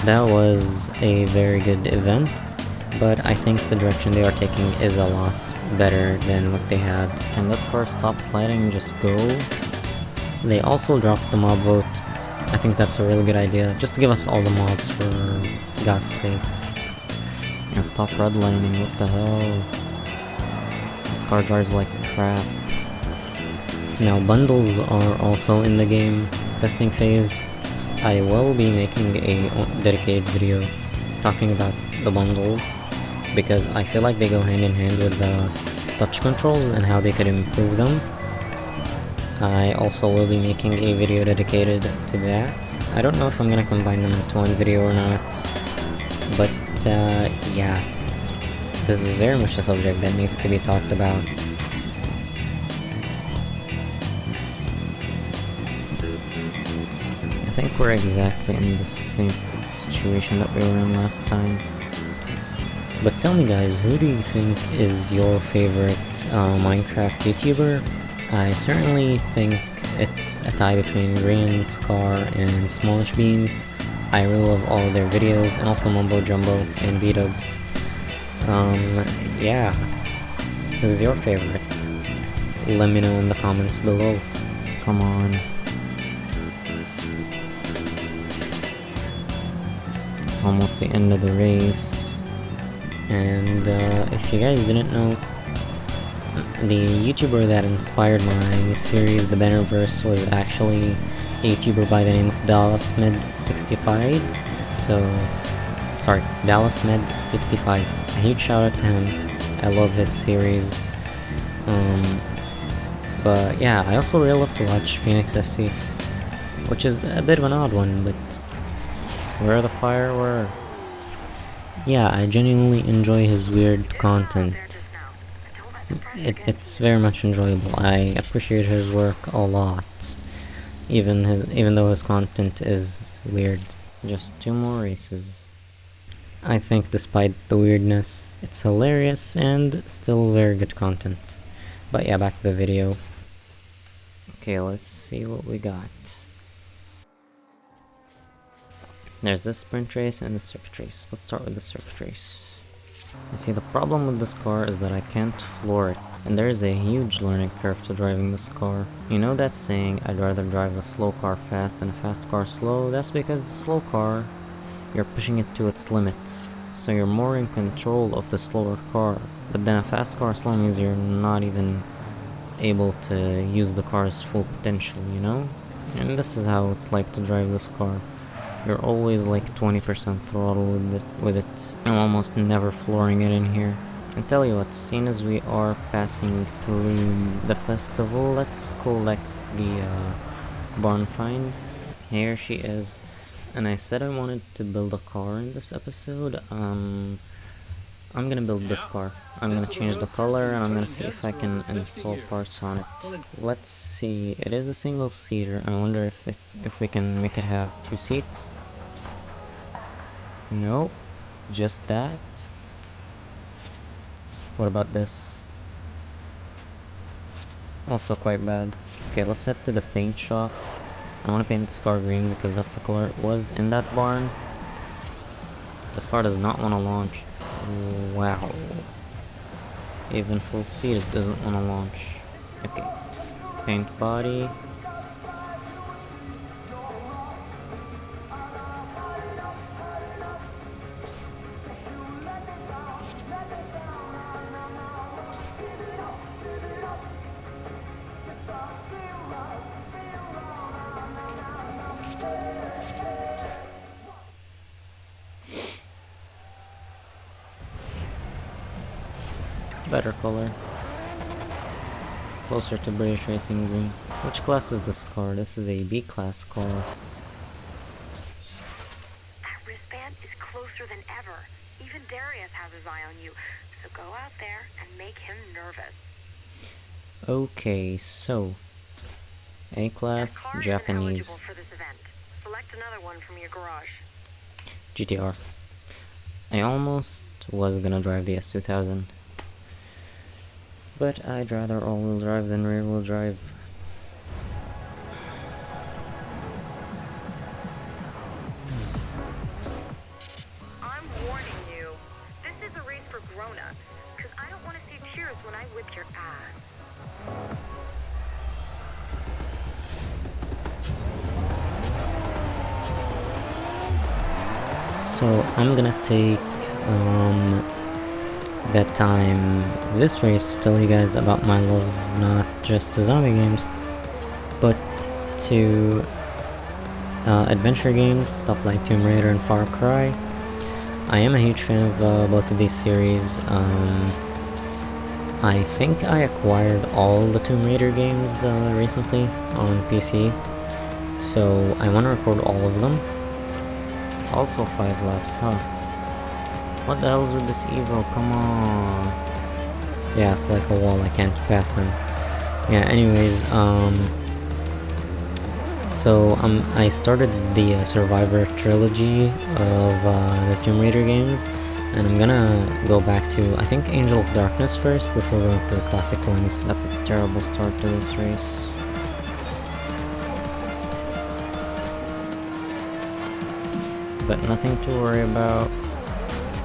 That was a very good event, but I think the direction they are taking is a lot better than what they had. Can this car stop sliding and just go? They also dropped the mob vote. I think that's a really good idea, just to give us all the mobs, for God's sake. And stop redlining, what the hell? This car drives like crap. Now bundles are also in the game testing phase. I will be making a dedicated video talking about the bundles, because I feel like they go hand in hand with the touch controls and how they could improve them. I also will be making a video dedicated to that. I don't know if I'm gonna combine them into one video or not, but yeah. this is very much a subject that needs to be talked about. I think we're exactly in the same situation that we were in last time. But tell me guys, who do you think is your favorite Minecraft YouTuber? I certainly think it's a tie between Green, Scar, and Smallish Beans. I really love all of their videos, and also Mumbo Jumbo and B-Dubs. Yeah. Who's your favorite? Let me know in the comments below. Come on. It's almost the end of the race. And if you guys didn't know, the YouTuber that inspired my series, The Bannerverse, was actually a YouTuber by the name of DallasMed65. So, sorry, DallasMed65. A huge shout out to him. I love his series. But yeah, I also really love to watch Phoenix SC, which is a bit of an odd one, but where are the fireworks? Yeah, I genuinely enjoy his weird content. It's very much enjoyable. I appreciate his work a lot, even though his content is weird. Just 2 more races. I think despite the weirdness, it's hilarious and still very good content. But yeah, back to the video. Okay, let's see what we got. There's this sprint race and the circuit race. Let's start with the circuit race. You see, the problem with this car is that I can't floor it, and there is a huge learning curve to driving this car. You know that saying, I'd rather drive a slow car fast than a fast car slow? That's because the slow car, you're pushing it to its limits, so you're more in control of the slower car. But then a fast car slow means you're not even able to use the car's full potential, you know? And this is how it's like to drive this car. You're always like 20% throttle with it. I'm almost never flooring it in here. And tell you what, seeing as we are passing through the festival, let's collect the barn find. Here she is. And I said I wanted to build a car in this episode. I'm gonna build this car. I'm gonna change the color, and I'm gonna see if I can install parts on it. Let's see. It is a single seater. I wonder if we can make it have 2 seats. Nope, just that. What about this? Also quite bad. Okay, let's head to the paint shop. I want to paint this car green because that's the color it was in that barn. This car does not want to launch. Wow. Even full speed it doesn't want to launch. Okay. Paint body. Better color. Closer to British Racing Green. Which class is this car? This is a B class car. That wristband is closer than ever. Even Darius has his eye on you. So go out there and make him nervous. Okay, so A class, That car Japanese. isn't eligible for this event. Select another one from your garage. GTR. I almost was gonna drive the S2000. But I'd rather all-wheel drive than rear-wheel drive. I'm warning you. This is a race for grown-ups. Because I don't want to see tears when I whip your ass. So I'm gonna take that time this race to tell you guys about my love, not just to zombie games, but to adventure games, stuff like Tomb Raider and Far Cry. I am a huge fan of both of these series. I think I acquired all the Tomb Raider games recently on PC, so I want to record all of them. Also 5 laps, huh? What the hell is with this Evo? Come on. Yeah, it's like a wall, I can't pass him. Yeah, anyways, so I started the Survivor trilogy of the Tomb Raider games, and I'm gonna go back to, I think, Angel of Darkness first before going to the classic ones. That's a terrible start to this race. But nothing to worry about.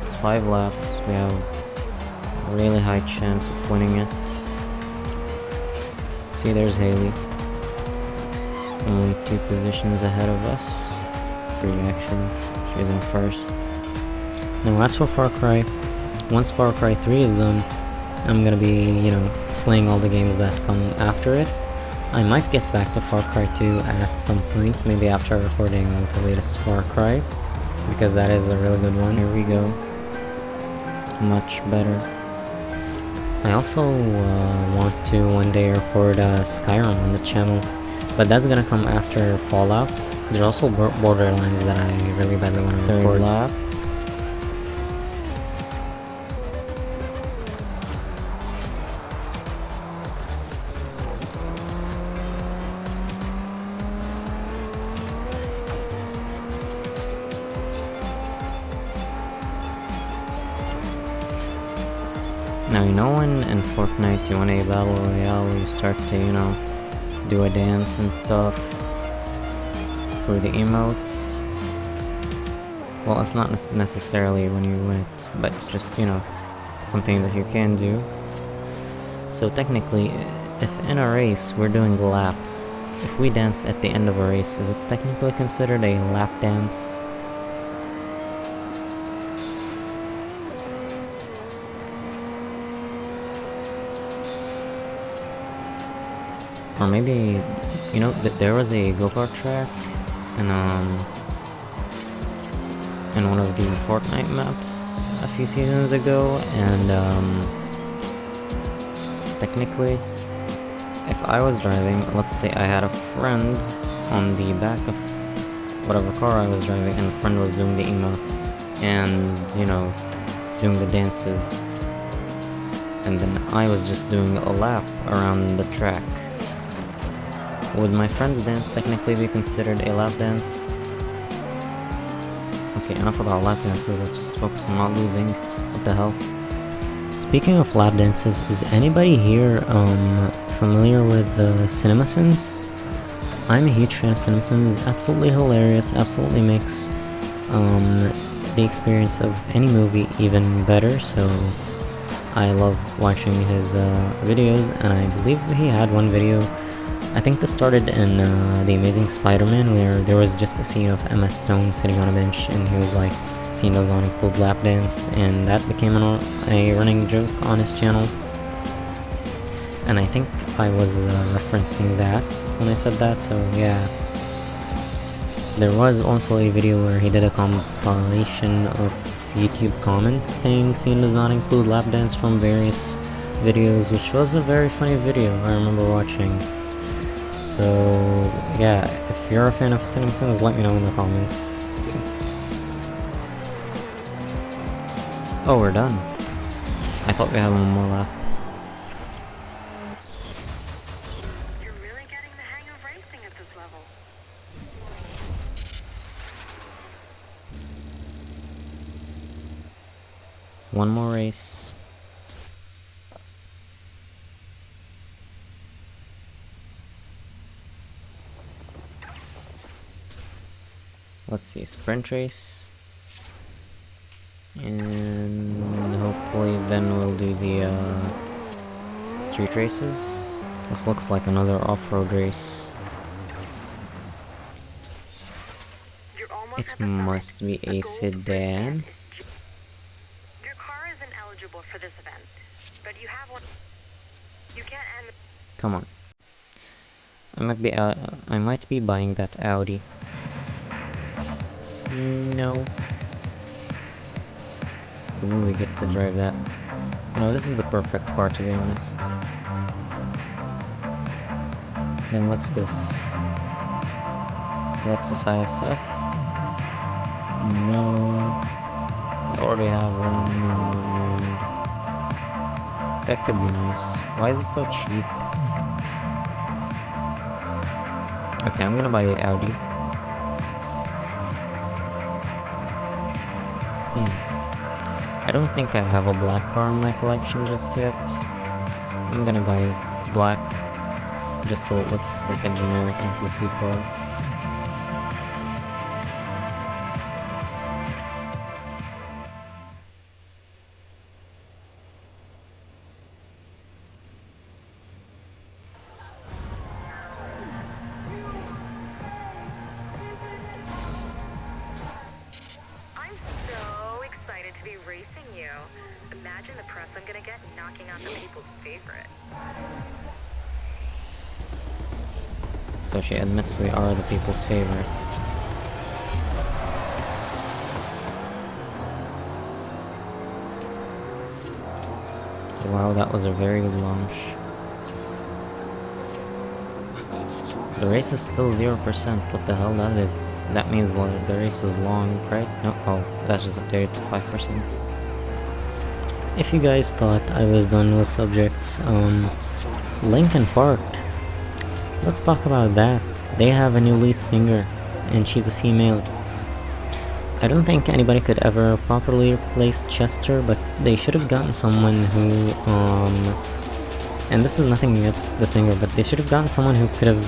It's 5 laps. We have a really high chance of winning it. See, there's Hailey. Only 2 positions ahead of us. 3 actually. She's in first. Now as for Far Cry, once Far Cry 3 is done, I'm gonna be, playing all the games that come after it. I might get back to Far Cry 2 at some point, maybe after recording the latest Far Cry, because that is a really good one. Here we go. Much better. I also want to one day record Skyrim on the channel, but that's gonna come after Fallout. There's also Borderlands that I really badly want to record. Third lap. Now, when in Fortnite you want a battle royale, you start to, do a dance and stuff for the emotes. Well, it's not necessarily when you win it, but just, something that you can do. So technically, if in a race we're doing laps, if we dance at the end of a race, is it technically considered a lap dance? Or maybe, that there was a go-kart track in one of the Fortnite maps a few seasons ago, and technically, if I was driving, let's say I had a friend on the back of whatever car I was driving, and the friend was doing the emotes and, doing the dances, and then I was just doing a lap around the track. Would my friend's dance technically be considered a lap dance? Okay, enough about lap dances, let's just focus on not losing. What the hell? Speaking of lap dances, is anybody here familiar with CinemaSins? I'm a huge fan of CinemaSins. It's absolutely hilarious, absolutely makes the experience of any movie even better, so I love watching his videos, and I believe he had one video, I think this started in The Amazing Spider-Man, where there was just a scene of Emma Stone sitting on a bench, and he was like, scene does not include lap dance, and that became a running joke on his channel. And I think I was referencing that when I said that, so yeah. There was also a video where he did a compilation of YouTube comments saying scene does not include lap dance from various videos, which was a very funny video I remember watching. So yeah, if you're a fan of CinemaSins, let me know in the comments. Oh, we're done. I thought we had one more lap. You're really getting the hang of racing at this level. One more race. Let's see, sprint race. And hopefully then we'll do the street races. This looks like another off-road race. You're almost It at the must summit. be a gold sedan. Your car isn't eligible for this event, but you have one. You can't end. Come on. I might be buying that Audi. No. Ooh, we get to drive that. No, this is the perfect car, to be honest. Then what's this? Lexus ISF? No. or they have that could be nice. Why is it so cheap? Okay, I'm gonna buy the Audi. I don't think I have a black car in my collection just yet. I'm gonna buy black just so it looks like a generic NPC car. I'm so excited to be racing you. Imagine the press I'm gonna get knocking out the people's favorite. So she admits we are the people's favorite. Wow, that was a very good launch. The race is still 0%. What the hell that is? That means the race is long, right? No, oh, that's just updated to 5%. If you guys thought I was done with subjects, Linkin Park. Let's talk about that. They have a new lead singer, and she's a female. I don't think anybody could ever properly replace Chester, but they should have gotten someone who, and this is nothing against the singer, but they should have gotten someone who could have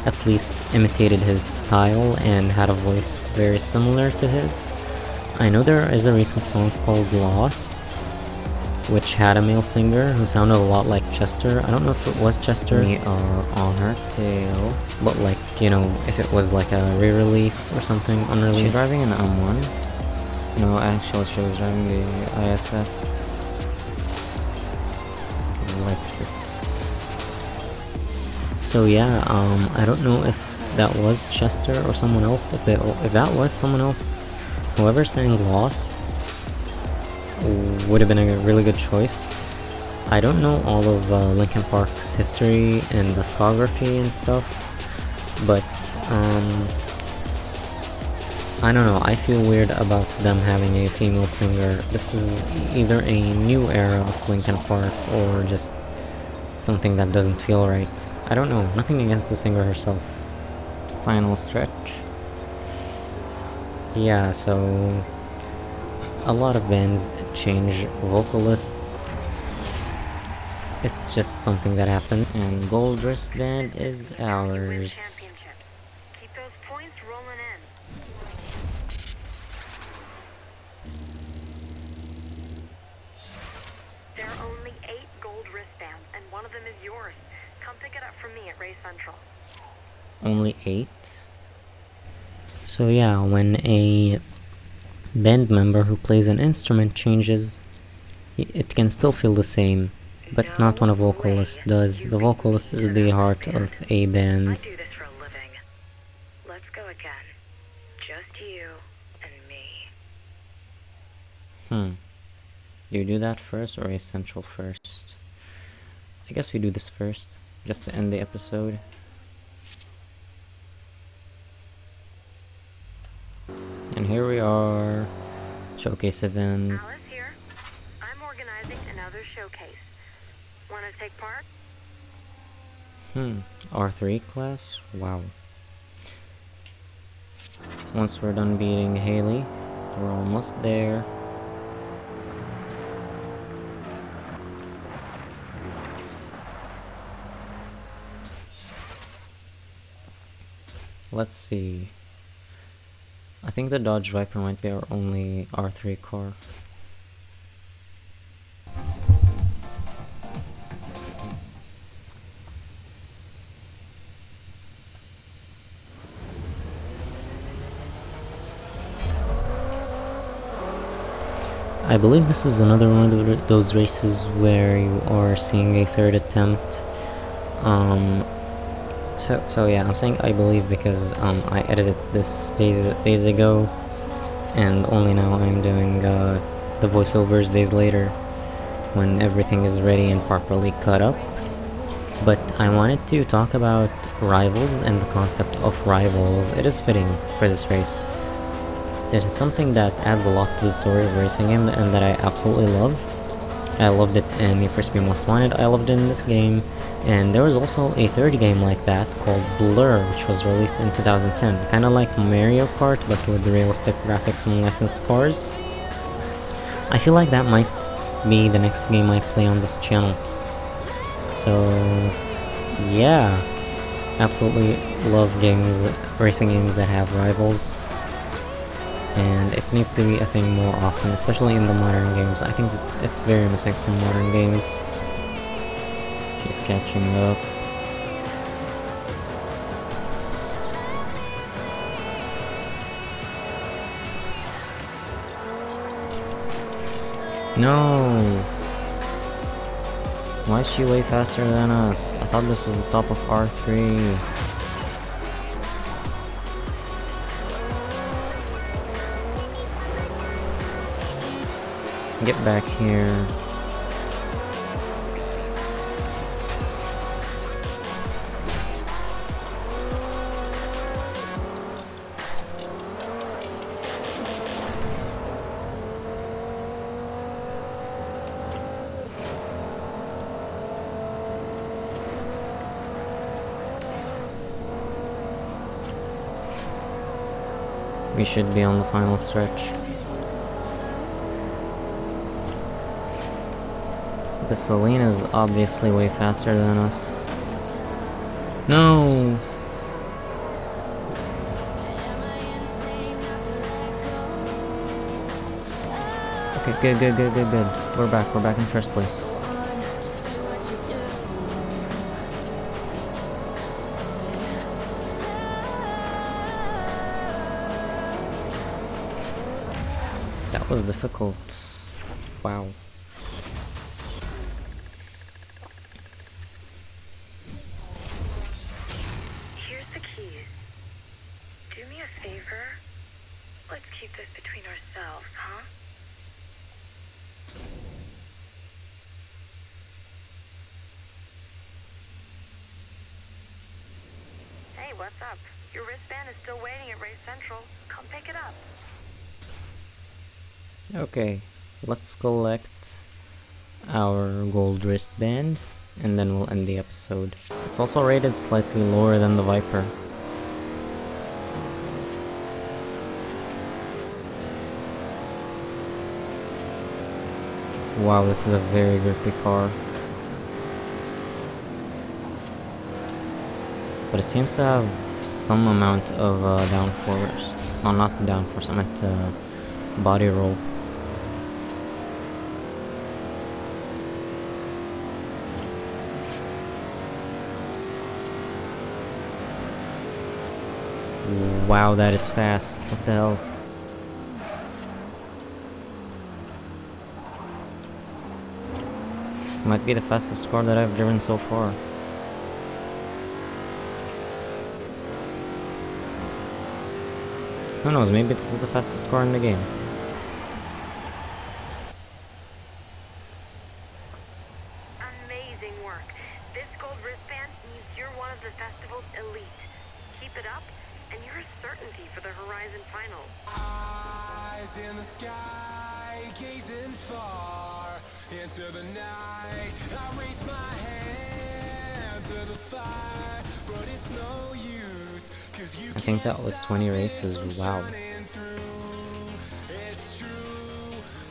at least imitated his style and had a voice very similar to his. I know there is a recent song called Lost, which had a male singer who sounded a lot like Chester. I don't know if it was Chester. We are on her tail. But like, you know, if it was like a re-release or something unreleased. She's driving an M1. No, actually she was driving the ISF. Lexus. So yeah, I don't know if that was Chester or someone else. If that was someone else, whoever sang Lost would have been a really good choice. I don't know all of Linkin Park's history and discography and stuff, but I don't know, I feel weird about them having a female singer. This is either a new era of Linkin Park or just something that doesn't feel right. I don't know, nothing against the singer herself. Final stretch. Yeah, so a lot of bands change vocalists. It's just something that happened, and gold wristband is ours. Keep those points rolling in. There are only 8 gold wristbands, and one of them is yours. Come pick it up from me at Race Central. Only 8? So yeah, when a band member who plays an instrument changes, it can still feel the same, but not when a vocalist does. The vocalist is the heart of a I band. do this for a living. Let's go again. Just you and me. Do you do that first or essential first? I guess we do this first, just to end the episode. And here we are, showcase event. Alice here. I'm organizing another showcase. Want to take part? R3 class? Wow. Once we're done beating Hailey, we're almost there. Let's see. I think the Dodge Viper might be our only R3 car. I believe this is another one of those races where you are seeing a third attempt. So yeah, I'm saying I believe because I edited this days ago, and only now I'm doing the voiceovers days later when everything is ready and properly cut up. But I wanted to talk about rivals and the concept of rivals. It is fitting for this race. it is something that adds a lot to the story of racing game and that I absolutely love. I loved it in Need for Speed Most Wanted, I loved it in this game, and there was also a third game like that called Blur, which was released in 2010, kinda like Mario Kart but with realistic graphics and licensed cars. I feel like that might be the next game I play on this channel. So yeah, absolutely love games, racing games that have rivals, and it needs to be a thing more often, especially in the modern games. I think it's very missing from modern games. She's catching up. No! Why is she way faster than us? I thought this was the top of R3. Get back here. We should be on the final stretch. The Selena is obviously way faster than us. No! Okay, good. We're back in first place. That was difficult. Wow. Here's the keys. Do me a favor. Let's keep this between ourselves, huh? Hey, what's up? Your wristband is still waiting at Race Central. Come pick it up. Okay, let's collect our gold wristband and then we'll end the episode. It's also rated slightly lower than the Viper. Wow, this is a very grippy car. But it seems to have some amount of downforce. No, not downforce, I meant body roll. Wow, that is fast. What the hell? Might be the fastest car that I've driven so far. Who knows, maybe this is the fastest car in the game. Amazing work. This gold wristband means you're one of the festival's elite. Keep it up, and you're a certainty for the Horizon final. Eyes in the sky, gazing far into the night. I raise my hand to the fire, but it's no use, 'cause you I think that was 20 races. Wow. it's true,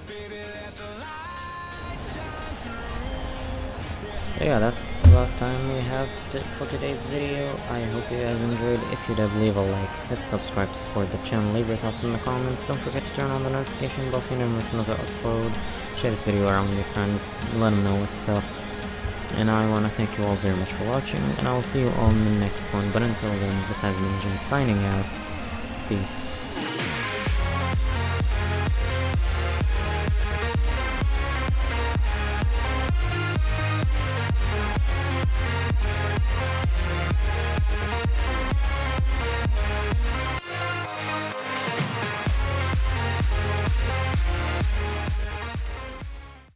baby, let the light shine through. So yeah, that's about time we have for today's video. I hope you guys enjoyed. If you did, leave a like, hit subscribe to support the channel, leave your thoughts in the comments. Don't forget to turn on the notification bell so you never miss another upload. Share this video around with your friends, let them know what's up. And I want to thank you all very much for watching, and I will see you on the next one. But until then, this has been Jim signing out. Peace.